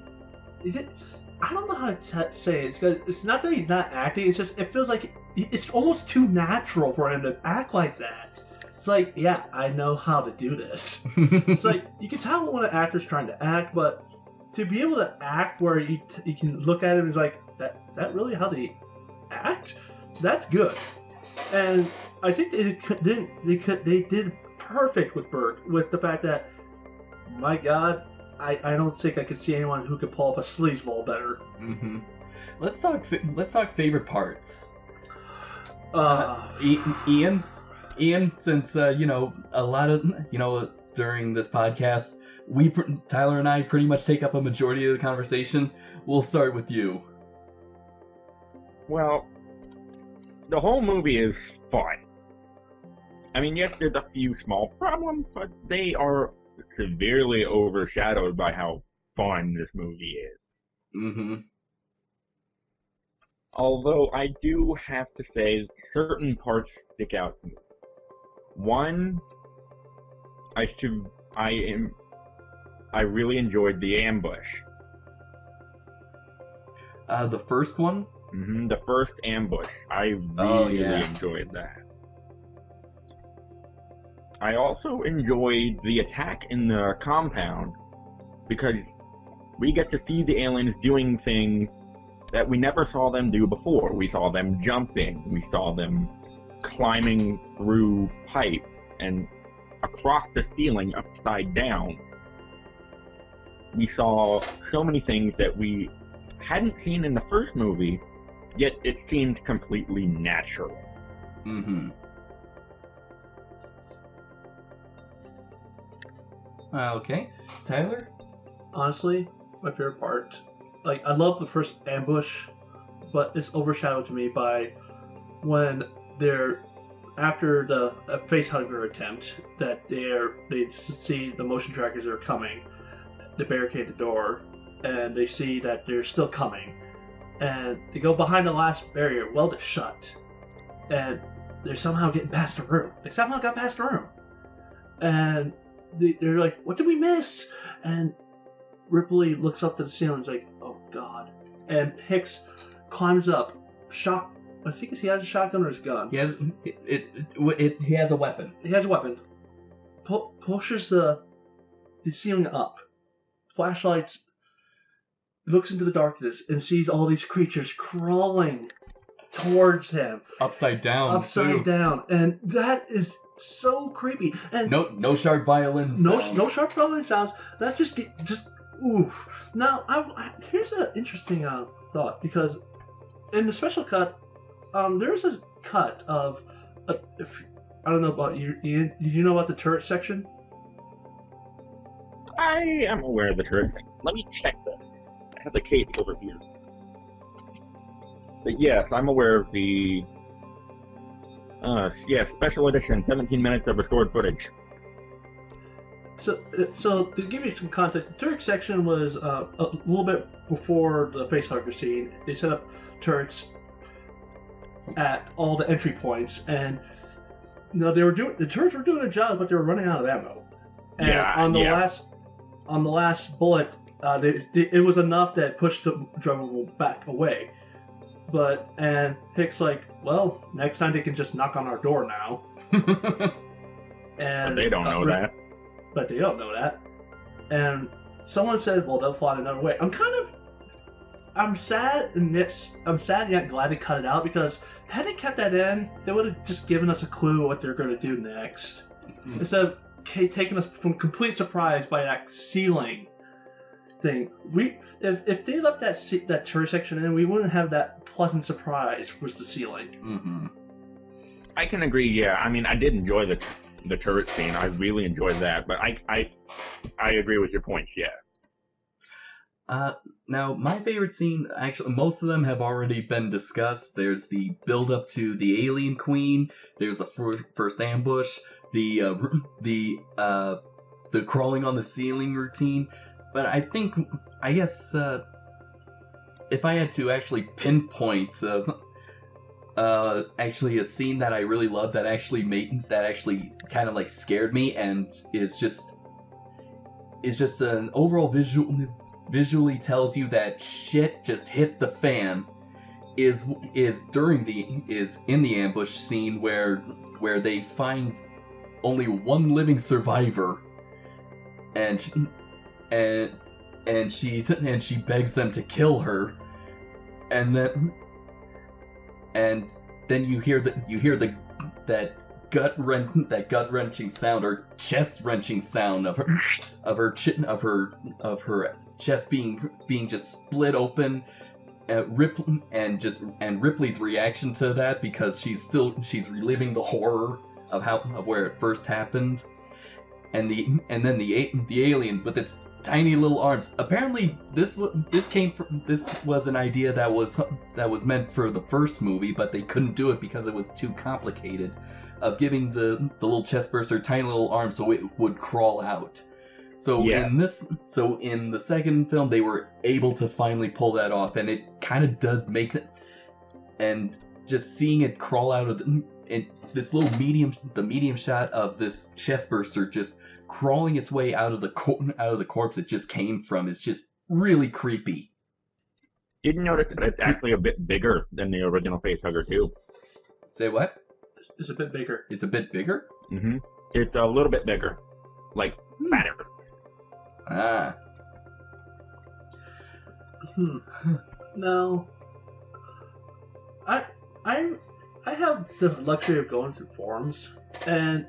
did. I don't know how to say it. Because it's not that he's not acting. It's just it feels like it's almost too natural for him to act like that. It's like, yeah, I know how to do this. It's like you can tell when an actor's trying to act, but to be able to act where you can look at him and is like, is that really how they act? That's good. And I think they did perfect with Burke with the fact that, my God, I don't think I could see anyone who could pull off a sleazeball better. Mm-hmm. Let's talk favorite parts. Ian, since a lot of during this podcast, Tyler and I pretty much take up a majority of the conversation. We'll start with you. Well, the whole movie is fun. I mean, yes, there's a few small problems, but they are severely overshadowed by how fun this movie is. Mm-hmm. Although I do have to say certain parts stick out to me. One, I really enjoyed the ambush. The first one? Mm-hmm, the first ambush. I really enjoyed that. I also enjoyed the attack in the compound because we get to see the aliens doing things that we never saw them do before. We saw them jumping, we saw them climbing through pipe and across the ceiling upside down. We saw so many things that we hadn't seen in the first movie, yet it seemed completely natural. Mm-hmm. Okay. Tyler? Honestly, my favorite part. Like, I love the first ambush, but it's overshadowed to me by when they're after the facehugger attempt that they see the motion trackers are coming, they barricade the door, and they see that they're still coming, and they go behind the last barrier, weld it shut, and they're somehow getting past the room. They somehow got past the room, and they're like, "What did we miss?" And Ripley looks up to the ceiling and is like, "Oh God!" And Hicks climbs up, I think he has a shotgun or his gun. He has he has a weapon. He has a weapon. Pushes the ceiling up. Flashlights. Looks into the darkness and sees all these creatures crawling towards him. Upside down. And that is so creepy. And no sharp violins. No sharp violin sounds. That just oof. Now, here's an interesting thought, because in the special cut, there's a cut of I don't know about you, Ian. Did you know about the turret section? I am aware of the turret section. Let me check that. I have the case over here. But yes, I'm aware of the special edition, 17 minutes of restored footage. So to give you some context, the turret section was a little bit before the facehugger scene. They set up turrets at all the entry points, and the turrets were doing a job, but they were running out of ammo. And on the last bullet, it was enough that pushed the drone back away. And Hicks like, well, next time they can just knock on our door now. And they don't know that. But they don't know that. And someone said, well, they'll fly another way. I'm sad yet glad they cut it out, because had they kept that in, they would have just given us a clue what they're going to do next. Instead of taking us from complete surprise by that ceiling thing. If they left that turret section in, we wouldn't have that pleasant surprise with the ceiling. Mm-hmm. I can agree, yeah. I mean, I did enjoy the turret scene. I really enjoyed that, but I agree with your points, yeah. Now, my favorite scene, actually, most of them have already been discussed. There's the build-up to the Alien Queen. There's the first ambush. The crawling on the ceiling routine. But I guess, if I had to actually pinpoint, actually a scene that I really loved that actually kind of like scared me and is just an overall visually tells you that shit just hit the fan is in the ambush scene where they find only one living survivor and she begs them to kill her, and then you hear that gut-wrenching sound or chest-wrenching sound of her chest being just split open, and Ripley's reaction to that, because she's reliving the horror of where it first happened, and then the alien with its tiny little arms. Apparently, this was an idea that was meant for the first movie, but they couldn't do it because it was too complicated, of giving the little chest burster tiny little arms so it would crawl out. So in the second film, they were able to finally pull that off, and it kind of does make it. And just seeing it crawl out of this little medium shot of this chest burster just crawling its way out of the corpse it just came from is just really creepy. Did you notice that it's actually a bit bigger than the original facehugger too? Say what? It's a bit bigger. It's a bit bigger? Mm-hmm. It's a little bit bigger. Like, fatter. Ah. No. I have the luxury of going through forums, and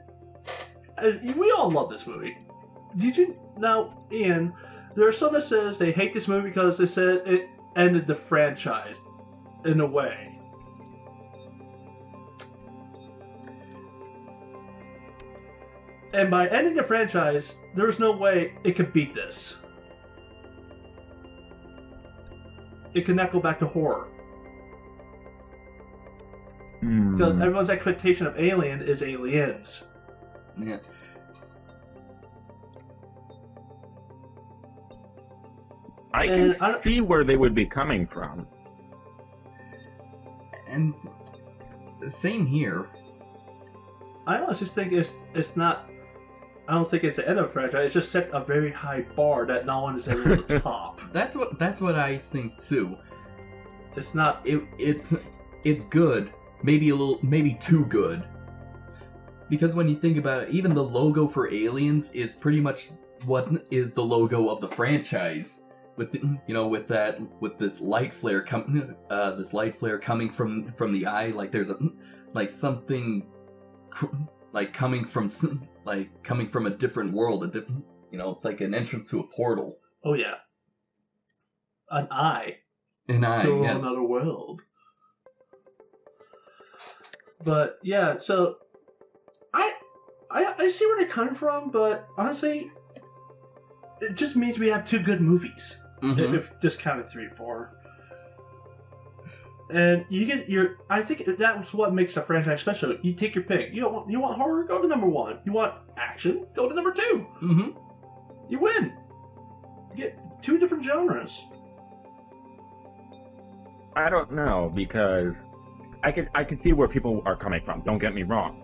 we all love this movie. Did you now, Ian? There are some that says they hate this movie because they said it ended the franchise in a way. And by ending the franchise, there's no way it could beat this. It could not go back to horror. Because everyone's expectation of Alien is Aliens. Yeah. I can see where they would be coming from. And same here. I honestly think it's not. I don't think it's the end of a franchise. It's just set a very high bar that no one is able to top. That's what I think too. It's not. It's good. Maybe too good. Because when you think about it, even the logo for Aliens is pretty much what is the logo of the franchise. With this light flare coming from the eye, like there's something coming from a different world. It's like an entrance to a portal. Oh yeah, an eye. An eye, to yes. Another world. But yeah, so I see where they're coming from, but honestly, it just means we have two good movies. Mm-hmm. If discounted 3 and 4. And you get your. I think that's what makes a franchise special. You take your pick. You want horror? Go to number 1. You want action? Go to number 2. Mm-hmm. You win. You get 2 different genres. I don't know, because I can see where people are coming from. Don't get me wrong,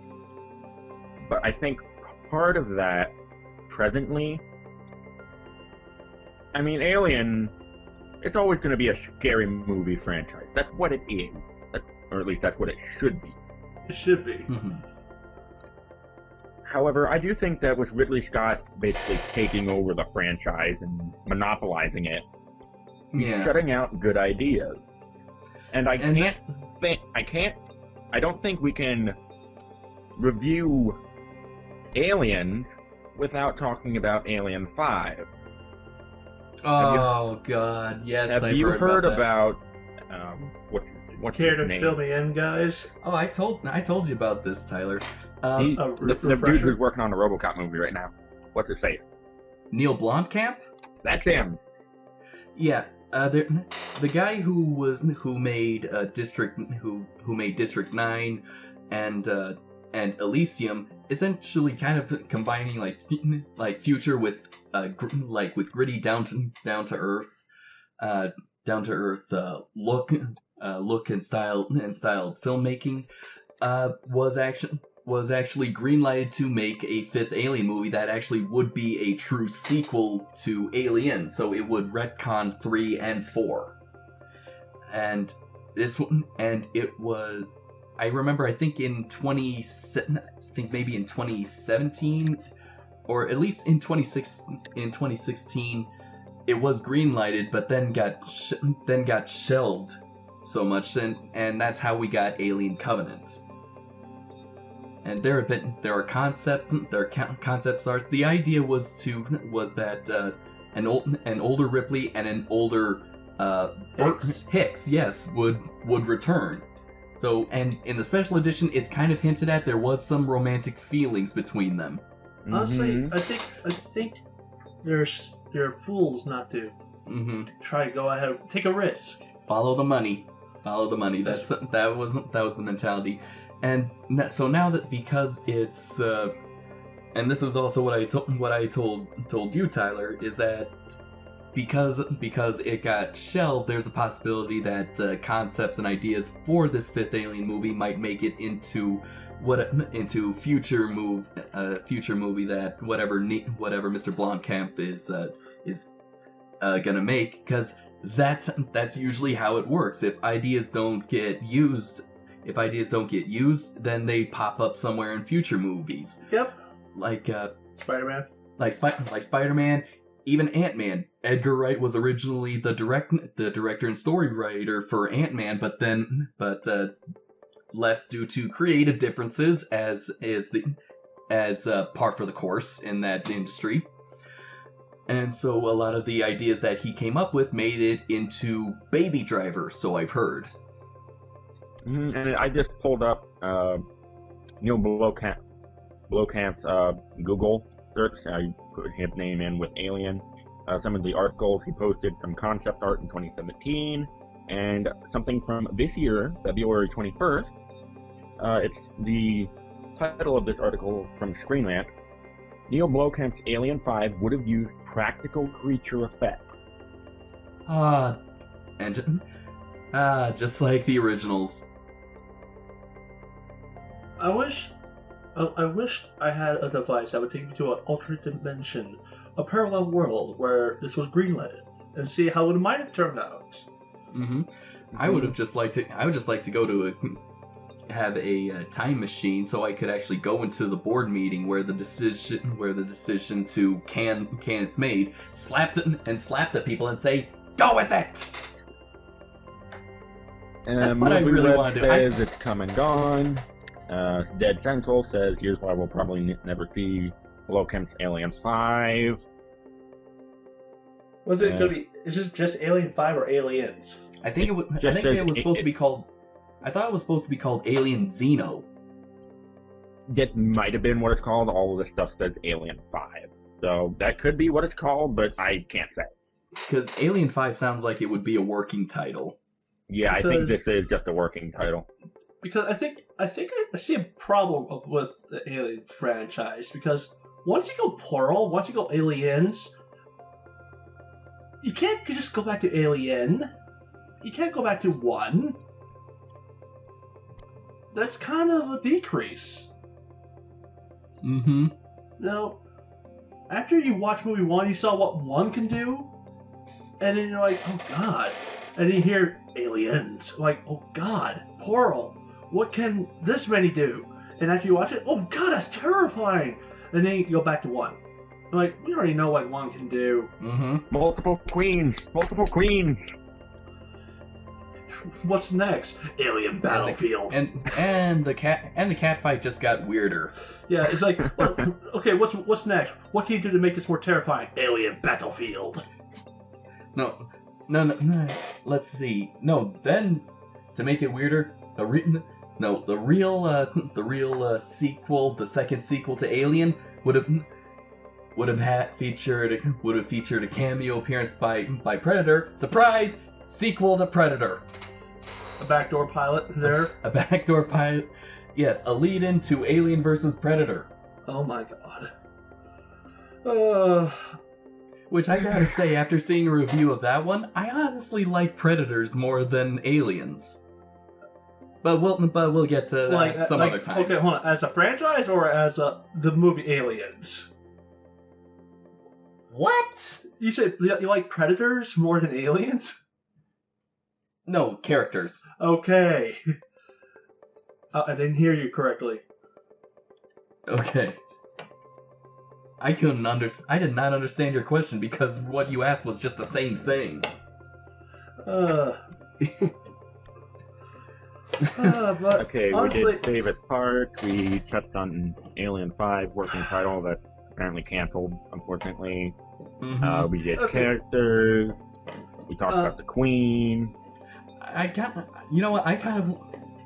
but I think part of that presently. I mean, Alien, it's always going to be a scary movie franchise. That's what it is. Or at least that's what it should be. It should be. Mm-hmm. However, I do think that with Ridley Scott basically taking over the franchise and monopolizing it, he's shutting out good ideas. And I don't think we can review Aliens without talking about Alien 5. Oh God, yes. Have you heard about what's Care his to name? fill me in, guys? Oh, I told you about this, Tyler. The dude who's working on a RoboCop movie right now. What's his face? Neil Blomkamp? That's him. Yeah, the guy who made District 9 and Elysium, essentially kind of combining like future with gritty down to earth look and styled filmmaking, was actually greenlighted to make a 5th Alien movie that actually would be a true sequel to Alien, so it would retcon 3 and 4. And this one, and it was, I remember, I think maybe in 2017, or at least in 2016, it was greenlighted, but then got shelved so much, and that's how we got Alien Covenant. And there are concept art. The idea was that an older Ripley and an older Hicks, yes, would return. So, and in the special edition, it's kind of hinted at there was some romantic feelings between them. Honestly, I think they're fools not to try to go ahead, take a risk. Follow the money. That was the mentality. And so now that, because it's and this is also what I told you, Tyler, is that because it got shelved, there's a possibility that concepts and ideas for this 5th Alien movie might make it into future movie that whatever Mr. Blomkamp is gonna make, because that's usually how it works. If ideas don't get used, then they pop up somewhere in future movies. Yep. Like Spider-Man. Like Spider-Man. even Ant-Man. Edgar Wright was originally the director and story writer for Ant-Man, but left due to creative differences as par for the course in that industry. And so a lot of the ideas that he came up with made it into Baby Driver, so I've heard. And I just pulled up Neil Blomkamp's Google search. I put his name in with Alien. Some of the articles he posted from concept art in 2017, and something from this year, February 21st. It's the title of this article from Screen Rant. Neil Blomkamp's Alien 5 would have used practical creature effects. Just like the originals. I wish I had a device that would take me to an alternate dimension, a parallel world where this was greenlit, and see how it might have turned out. Mm-hmm. I would just like to go to have a time machine so I could actually go into the board meeting where the decision to can it's made, slap the people and say, go with it. And that's what I really want to do. Says it's come and gone. Dead Central says, here's why we'll probably never see Blomkamp's Alien 5. Was it gonna be? Is this just Alien 5 or Aliens? I think it was supposed to be called. I thought it was supposed to be called Alien Xeno. That might have been what it's called. All of this stuff says Alien 5, so that could be what it's called, but I can't say. Because Alien 5 sounds like it would be a working title. Yeah, I think this is just a working title. Because I think I see a problem with the Alien franchise, because once you go plural, once you go aliens, you can't just go back to Alien. You can't go back to one. That's kind of a decrease. Mm-hmm. Now, after you watch movie 1, you saw what 1 can do, and then you're like, oh god. And then you hear aliens, like, oh god, plural. What can this many do? And after you watch it, oh god, that's terrifying! And then you go back to 1. Like, we already know what 1 can do. Mm-hmm. Multiple queens! What's next? Alien Battlefield. And the cat fight just got weirder. Yeah, it's like, well, okay, what's next? What can you do to make this more terrifying? Alien Battlefield. No. Let's see. No, then to make it weirder, the real sequel, the second sequel to Alien, would have featured a cameo appearance by Predator. Surprise! Sequel to Predator. A backdoor pilot there. A backdoor pilot. Yes, a lead-in to Alien vs. Predator. Oh my god. Which I gotta say, after seeing a review of that one, I honestly like Predators more than Aliens. But we'll get to that some other time. Okay, hold on. As a franchise or as the movie Aliens? What? You said you like Predators more than Aliens? No, characters. Okay. I didn't hear you correctly. Okay. I did not understand your question because what you asked was just the same thing. But okay, honestly, we did favorite part. We touched on Alien 5 working title that's apparently canceled, unfortunately. Mm-hmm. We did characters. We talked about the Queen.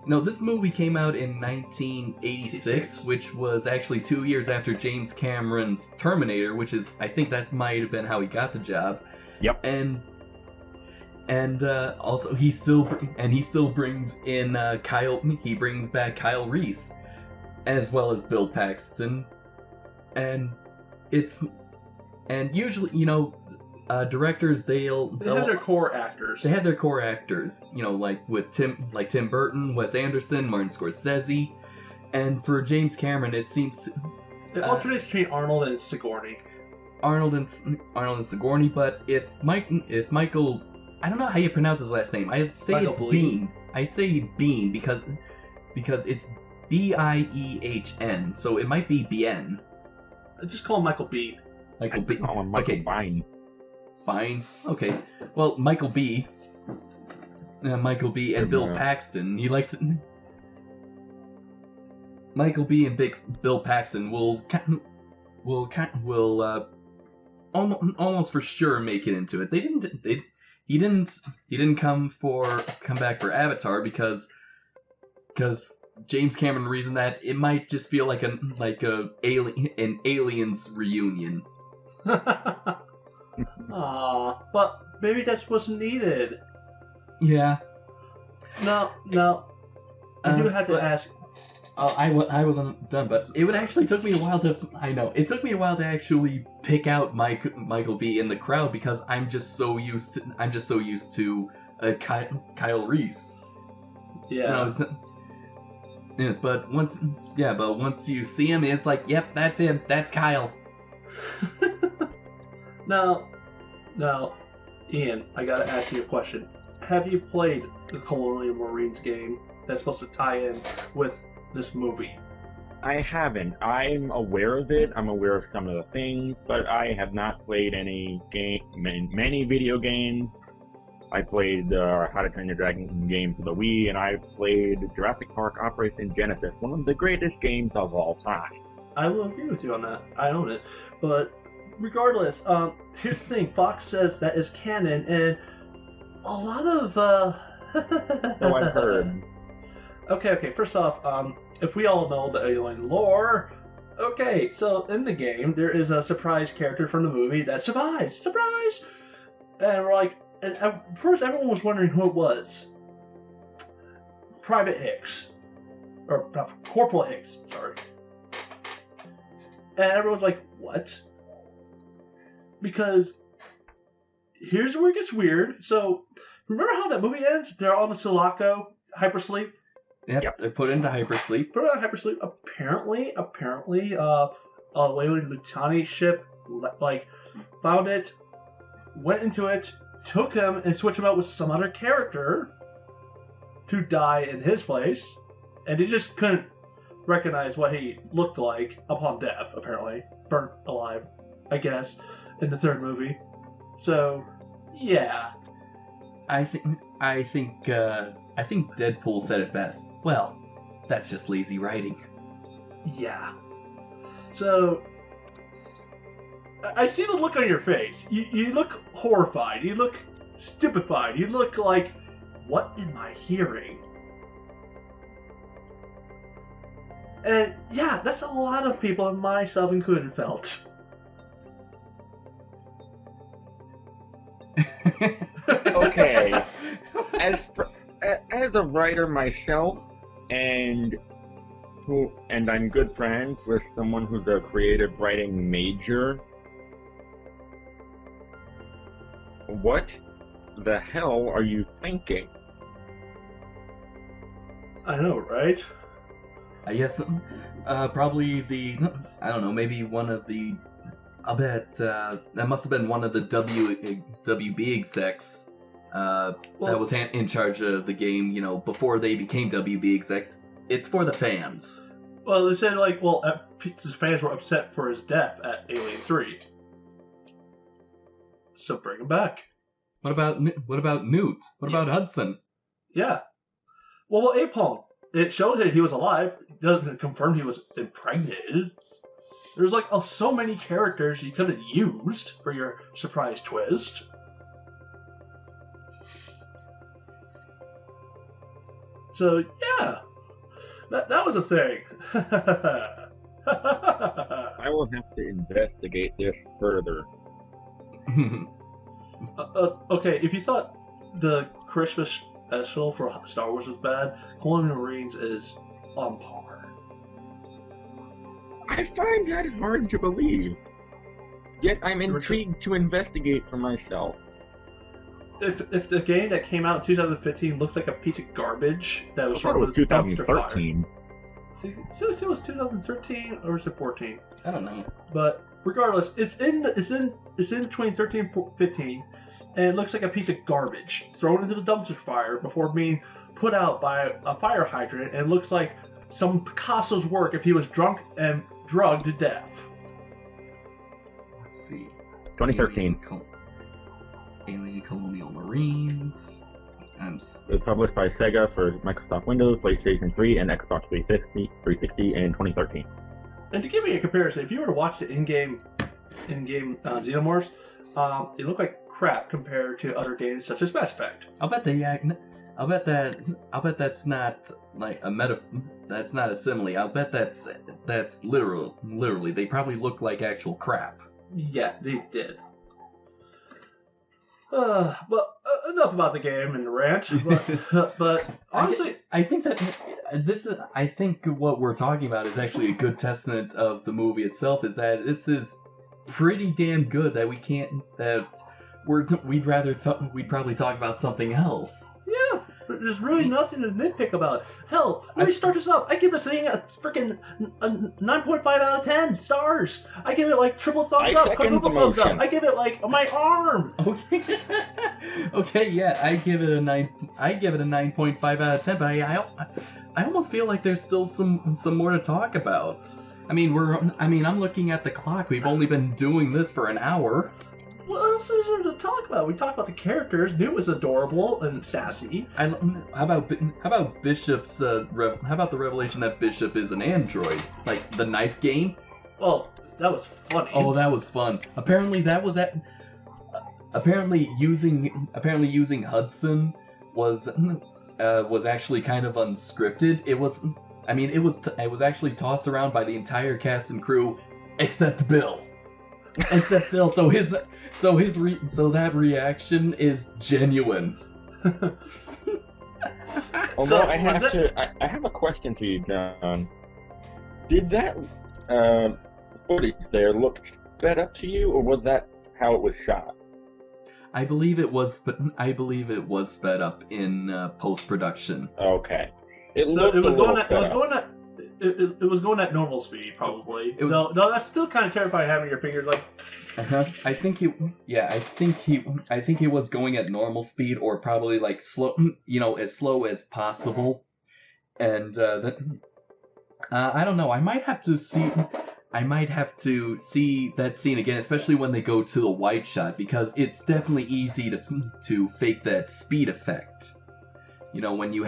This movie came out in 1986, which was actually 2 years after James Cameron's Terminator, I think that might have been how he got the job. Yep. And also he still brings in he brings back Kyle Reese, as well as Bill Paxton, and usually, directors they have their core actors. They have their core actors, like Tim Burton, Wes Anderson, Martin Scorsese, and for James Cameron, it seems it alternates between Arnold and Sigourney. Arnold and Sigourney, but if Michael, I don't know how you pronounce his last name. I'd say it's Bean. I'd say Bean because it's Biehn, so it might be Bien. Just call him Michael Bean. Michael B. Call him Michael Okay. Bine. Fine. Okay. Well, Michael B. And Bill Paxton. He likes it. Michael B. and Bill Paxton will almost for sure make it into it. He didn't come back for Avatar because James Cameron reasoned that it might just feel like an aliens reunion. Aw, but maybe that's what's needed. Yeah. No. I do have to ask. Oh, I wasn't done, but it took me a while to. I know it took me a while to actually pick out Michael B. in the crowd because I'm just so used to Kyle Reese. Yeah. No, yes, but once you see him, it's like, yep, that's him. That's Kyle. Now, Ian, I gotta ask you a question. Have you played the Colonial Marines game that's supposed to tie in with this movie? I haven't. I'm aware of it. I'm aware of some of the things, but I have not played many video games. I played How to Train Your Dragon game for the Wii, and I played Jurassic Park Operation Genesis, one of the greatest games of all time. I will agree with you on that. I own it. But regardless, here's the thing. Fox says that is canon, and a lot of... So I've heard. Okay, first off, if we all know the alien lore... Okay, so in the game, there is a surprise character from the movie that survives. Surprise! And we're like... And at first, everyone was wondering who it was. Private Hicks. Or, Corporal Hicks, sorry. And everyone's like, what? Because here's where it gets weird. So, remember how that movie ends? They're all in Sulaco, hypersleep? Yep, they're put into hypersleep. Apparently, a Weyland Lutani ship, found it, went into it, took him, and switched him out with some other character to die in his place, and he just couldn't recognize what he looked like upon death, apparently. Burnt alive, I guess, in the third movie. So, yeah. I think Deadpool said it best. Well, that's just lazy writing. Yeah. So, I see the look on your face. You look horrified. You look stupefied. You look like, what am I hearing? And yeah, that's a lot of people, and myself included, felt. Okay. As a writer myself, and I'm good friends with someone who's a creative writing major, what the hell are you thinking? I know, right? I guess probably I don't know, maybe one of the... I'll bet that must have been one of the WB execs that was in charge of the game, before they became WB exec. It's for the fans. Well, they said, his fans were upset for his death at Alien 3. So bring him back. What about Newt? What about Hudson? Yeah. Well, Apone. It showed that he was alive. It doesn't confirm he was impregnated. There's so many characters you could have used for your surprise twist. So yeah, that was a thing. I will have to investigate this further. Okay, if you thought the Christmas special for Star Wars was bad, Colonial Marines is on par. I find that hard to believe. Yet I'm intrigued to investigate for myself. If the game that came out in 2015 looks like a piece of garbage that was sort of 2013. See, it was 2013 or was it 14? I don't know. But regardless, it's in 2013-15, and it looks like a piece of garbage thrown into the dumpster fire before being put out by a fire hydrant, and it looks like some Picasso's work if he was drunk and drugged to death. Let's see. 2013. Alien Colonial Marines. It was published by Sega for Microsoft Windows, PlayStation 3, and Xbox 360 in 2013. And to give you a comparison, if you were to watch the in-game Xenomorphs, they look like crap compared to other games such as Mass Effect. I'll bet that's not like a that's not a simile. I'll bet that's literally. They probably look like actual crap. Yeah, they did. But enough about the game and the rant. But honestly, I think what we're talking about is actually a good testament of the movie itself. Is that this is pretty damn good that we'd probably talk about something else. Yeah, there's really nothing to nitpick about. Hell, let me start this up. I give this thing a freaking 9.5 out of 10 stars. I give it like triple thumbs up, quadruple thumbs up. I give it like my arm. Okay. Okay, yeah, I give it a 9.5 out of 10. But I almost feel like there's still some more to talk about. I'm looking at the clock. We've only been doing this for an hour. What else is there to talk about? We talked about the characters. Newt was adorable and sassy. How about Bishop's? How about the revelation that Bishop is an android, like the knife game? Well, that was funny. Oh, that was fun. Apparently using Hudson was actually kind of unscripted. It was actually tossed around by the entire cast and crew, except Bill. Except Bill. So that reaction is genuine. Although I have a question for you, John. Did that footage there look sped up to you, or was that how it was shot? I believe it was sped up in post-production. Okay. It was going at normal speed, probably. No, that's still kind of terrifying having your fingers like. I think he was going at normal speed, or probably like slow, as slow as possible. And I don't know. I might have to see that scene again, especially when they go to the wide shot, because it's definitely easy to fake that speed effect. When you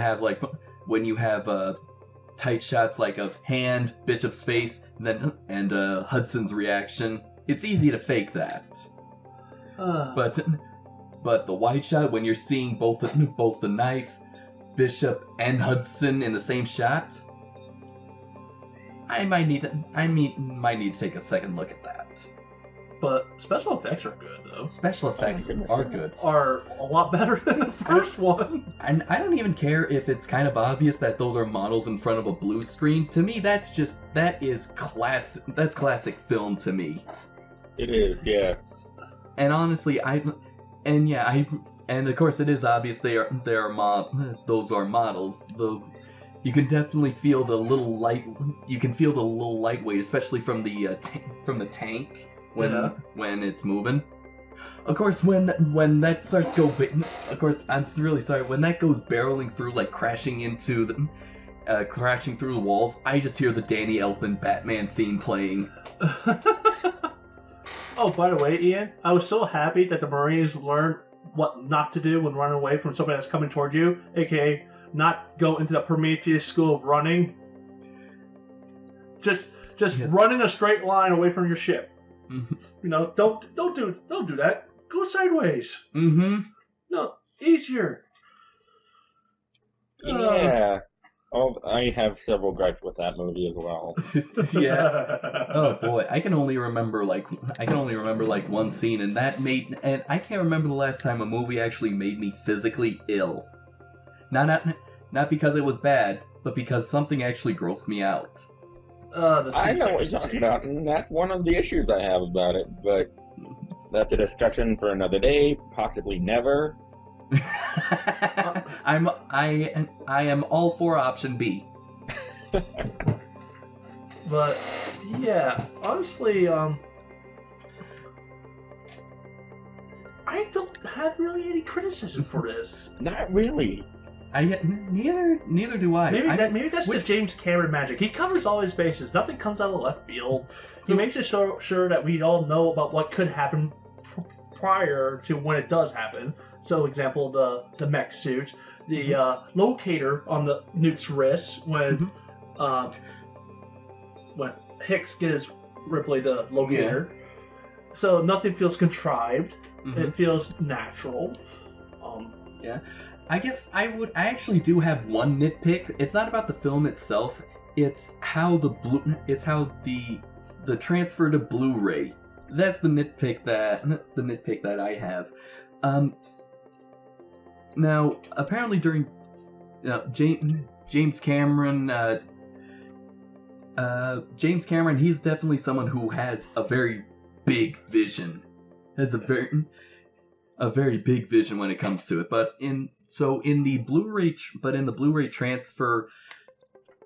have tight shots like of hand, Bishop's face, and Hudson's reaction. It's easy to fake that. But the wide shot, when you're seeing both the knife, Bishop, and Hudson in the same shot, I might need to take a second look at that. But special effects are good, though. Special effects are good. Are a lot better than the first one. And I don't even care if it's kind of obvious that those are models in front of a blue screen. To me, that's classic film to me. It is, yeah. And honestly, and of course it is obvious those are models. You can definitely feel the little lightweight, especially from the tank when it's moving. Of course, when that starts going, of course, I'm really sorry. When that goes barreling through, like crashing through the walls, I just hear the Danny Elfman Batman theme playing. Oh, by the way, Ian, I was so happy that the Marines learned what not to do when running away from somebody that's coming toward you, aka not go into the Prometheus school of running. Just run in a straight line away from your ship. Mm-hmm. Don't do that. Go sideways. Mm-hmm. No, easier. Yeah. I have several gripes with that movie as well. Yeah. Oh boy, I can only remember like one scene, and I can't remember the last time a movie actually made me physically ill. Not because it was bad, but because something actually grossed me out. I know what you're talking about, and that's one of the issues I have about it, but that's a discussion for another day, possibly never. I am all for option B. But yeah, honestly, I don't have really any criticism for this. Not really. Neither do I. Maybe that's the James Cameron magic. He covers all his bases. Nothing comes out of left field. He makes it sure that we all know about what could happen prior to when it does happen. So, example, the mech suit, the locator on the Newt's wrist when Hicks gives Ripley the locator. Yeah. So nothing feels contrived. It feels natural. Yeah. I guess I actually do have one nitpick. It's not about the film itself. It's how the transfer to Blu-ray. That's the nitpick that I have. Now, apparently during James Cameron, he's definitely someone who has a very big vision. Has a very big vision when it comes to it. But in the Blu-ray transfer,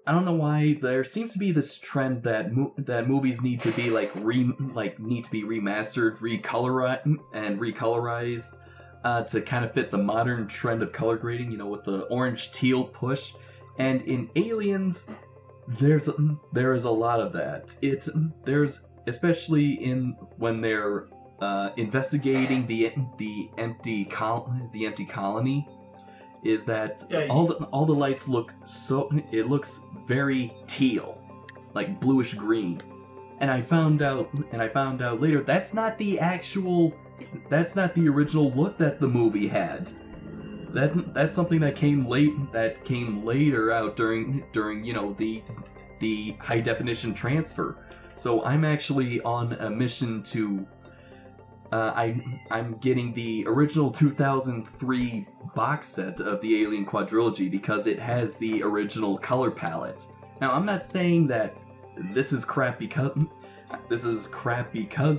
I don't know why there seems to be this trend that movies need to be remastered, recolorized to kind of fit the modern trend of color grading, with the orange teal push. And in Aliens, there is a lot of that. There's especially when they're investigating the empty colony, is that all the lights looks very teal, like bluish green. And I found out later that's not the original look that the movie had. That's something that came later out during the high definition transfer. So I'm actually on a mission to I'm getting the original 2003 box set of the Alien quadrilogy because it has the original color palette. Now, I'm not saying that this is crap because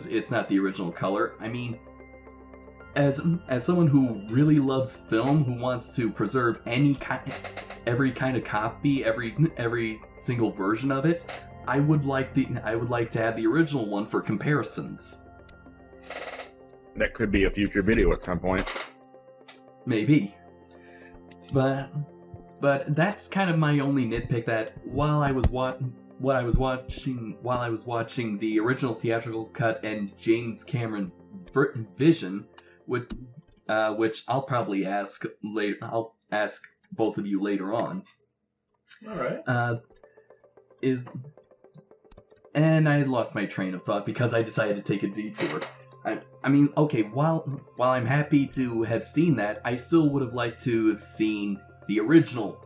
it's not the original color. I mean, as someone who really loves film, who wants to preserve every kind of copy, every single version of it, I would like to have the original one for comparisons. That could be a future video at some point. Maybe. But that's kind of my only nitpick, that while I was watching the original theatrical cut and James Cameron's vision, which I'll probably ask later. I'll ask both of you later on. All right. And I had lost my train of thought because I decided to take a detour. I mean, okay, while I'm happy to have seen that, I still would have liked to have seen the original,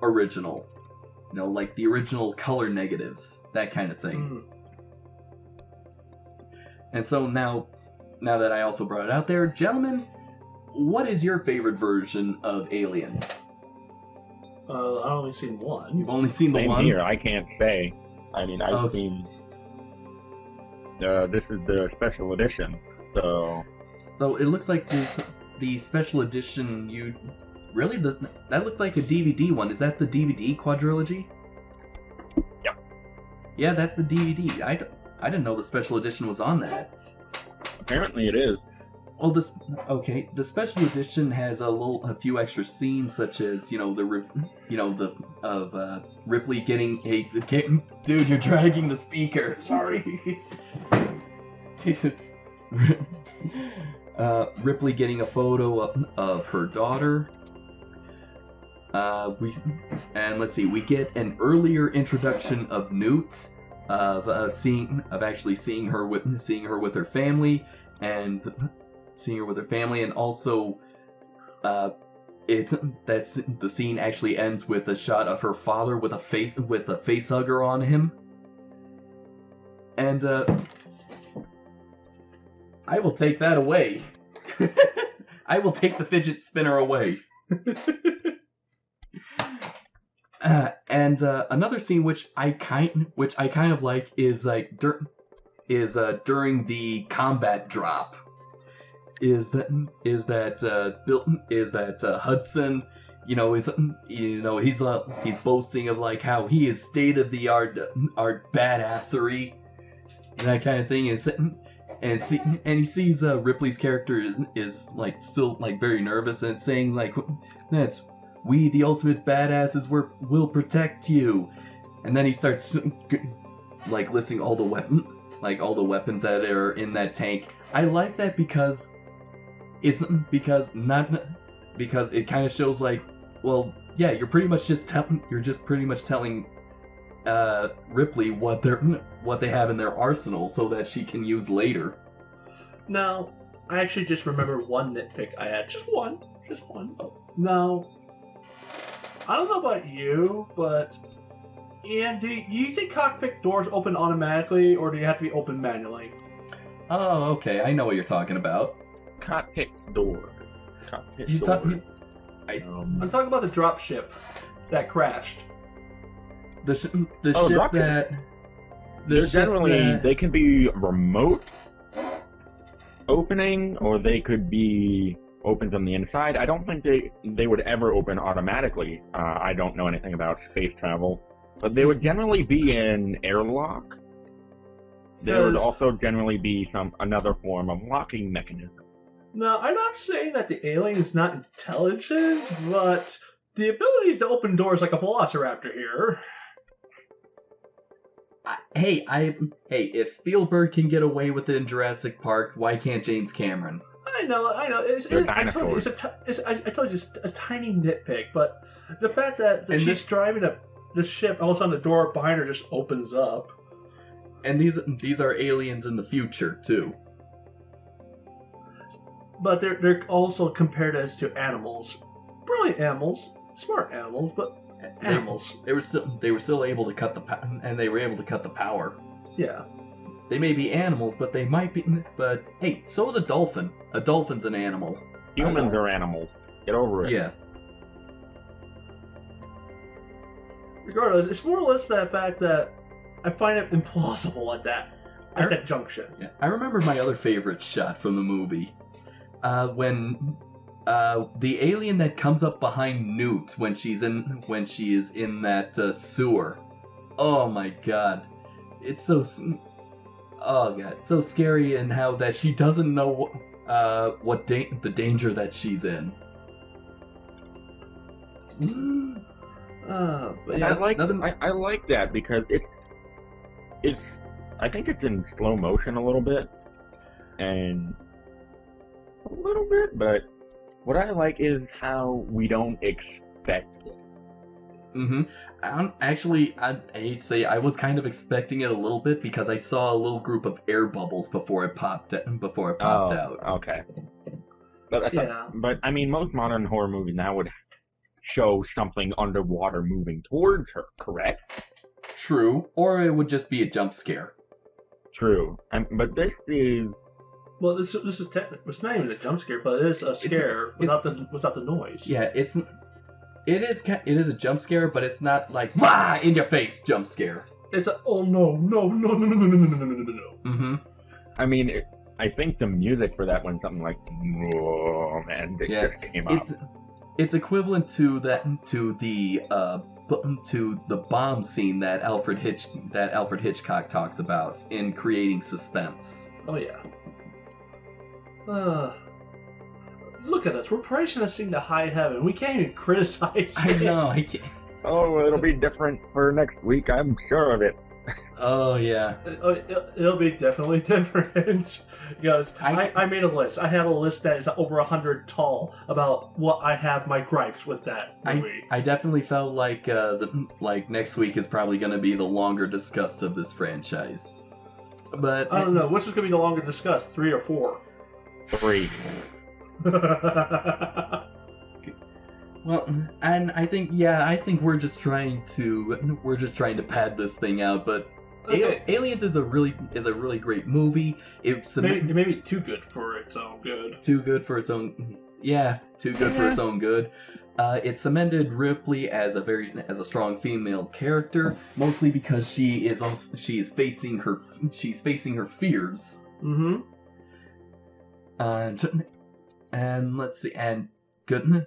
like the original color negatives, that kind of thing. And so now that I also brought it out there, gentlemen, what is your favorite version of Aliens? I've only seen one. You've only seen the Same one? Here, I can't say. I mean, I've seen... this is the special edition, so it looks like the special edition that looked like a DVD one. Is that the DVD quadrilogy? Yeah. Yeah, that's the DVD. I didn't know the special edition was on that. Apparently it is. Well, the special edition has a few extra scenes, such as Ripley getting dude, you're dragging the speaker. Sorry. Jesus. Ripley getting a photo of her daughter. We get an earlier introduction of Newt, of actually seeing her with her family, and also the scene actually ends with a shot of her father with a face hugger on him. And I will take that away. I will take the fidget spinner away. And another scene which I kind of like is during the combat drop. Is that Hudson, he's boasting of like how he is state of the art badassery, that kind of thing, and he sees Ripley's character is like still like very nervous and saying like, "We, the ultimate badasses, will protect you." And then he starts like listing all the weapons that are in that tank. I like that because it kind of shows like, well, yeah, you're just pretty much telling Ripley what they have in their arsenal so that she can use later. Now, I actually just remember one nitpick I had. Just one. Now, I don't know about you, but Ian, do you think cockpit doors open automatically, or do you have to be open manually? Oh, okay, I know what you're talking about. Cockpit door. I'm talking about the drop ship that crashed. The ship that... They can be remote opening, or they could be open from the inside. I don't think they would ever open automatically. I don't know anything about space travel. But they would generally be an airlock. There would also generally be another form of locking mechanism. No, I'm not saying that the alien is not intelligent, but the ability to open doors like a velociraptor here. Hey, if Spielberg can get away with it in Jurassic Park, why can't James Cameron? I know. I told you it's a tiny nitpick, but the fact that she's driving the ship, all of a sudden the door behind her just opens up. And these are aliens in the future too. But they're also compared as to animals, brilliant animals, smart animals, but. Animals. They were still able to cut the power. Yeah. They may be animals, but they might be. But hey, so is a dolphin. A dolphin's an animal. Humans are animals. Get over it. Yeah. Regardless, it's more or less that fact that I find it implausible at that junction. Yeah. I remember my other favorite shot from the movie, when. The alien that comes up behind Newt when she is in that sewer. Oh my god, it's so scary, and how that she doesn't know the danger that she's in. But yeah, I like that because it's I think it's in slow motion a little bit, but. What I like is how we don't expect it. Mm-hmm. I hate to say, I was kind of expecting it a little bit because I saw a little group of air bubbles before it popped out. Okay. But I mean, most modern horror movies now would show something underwater moving towards her, correct? True. Or it would just be a jump scare. True. But this is... Well, this is technically, it's not even a jump scare, but it is a scare without the noise. Yeah, it is a jump scare, but it's not like in your face jump scare. It's a no. Mm-hmm. I mean, I think the music for that went something like just came out. It's equivalent to the bomb scene that Alfred Hitchcock talks about in creating suspense. Oh yeah. Look at us. We're pricing this thing to high heaven. We can't even criticize it. I know. I can't. Oh, it'll be different for next week. I'm sure of it. Oh, yeah. It'll be definitely different. Because I made a list. I have a list that is over 100 tall about what I have my gripes with that movie. I definitely felt like next week is probably going to be the longer discussed of this franchise. But I don't know. Which is going to be the longer discussed, 3 or 4? 3. Well, and I think we're just trying to pad this thing out, but okay. Aliens is a really great movie. It may be too good for its own good. Too good for its own good. It cemented Ripley as a strong female character, mostly because she's facing her fears. Mm-hmm. And let's see, and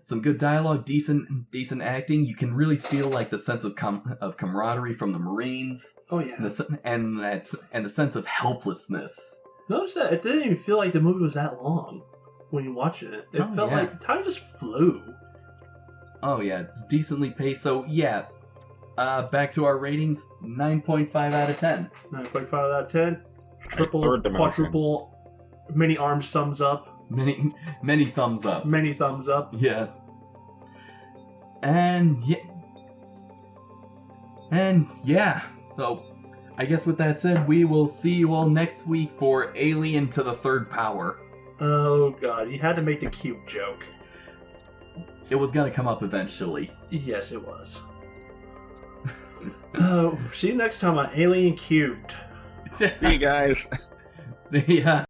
some good dialogue, decent acting. You can really feel like the sense of camaraderie from the Marines. Oh yeah, and the sense of helplessness. Notice that it didn't even feel like the movie was that long when you watch it. It felt like time just flew. Oh yeah, it's decently paced. So yeah, back to our ratings: 9.5 out of 10. 9.5 out of 10. Triple, Third dimension. quadruple, many arms thumbs up. Many thumbs up. Many thumbs up. Yes. And yeah. So I guess with that said, we will see you all next week for Alien to the Third Power. Oh god, you had to make the cube joke. It was gonna come up eventually. Yes, it was. See you next time on Alien Cubed. See you guys. See ya.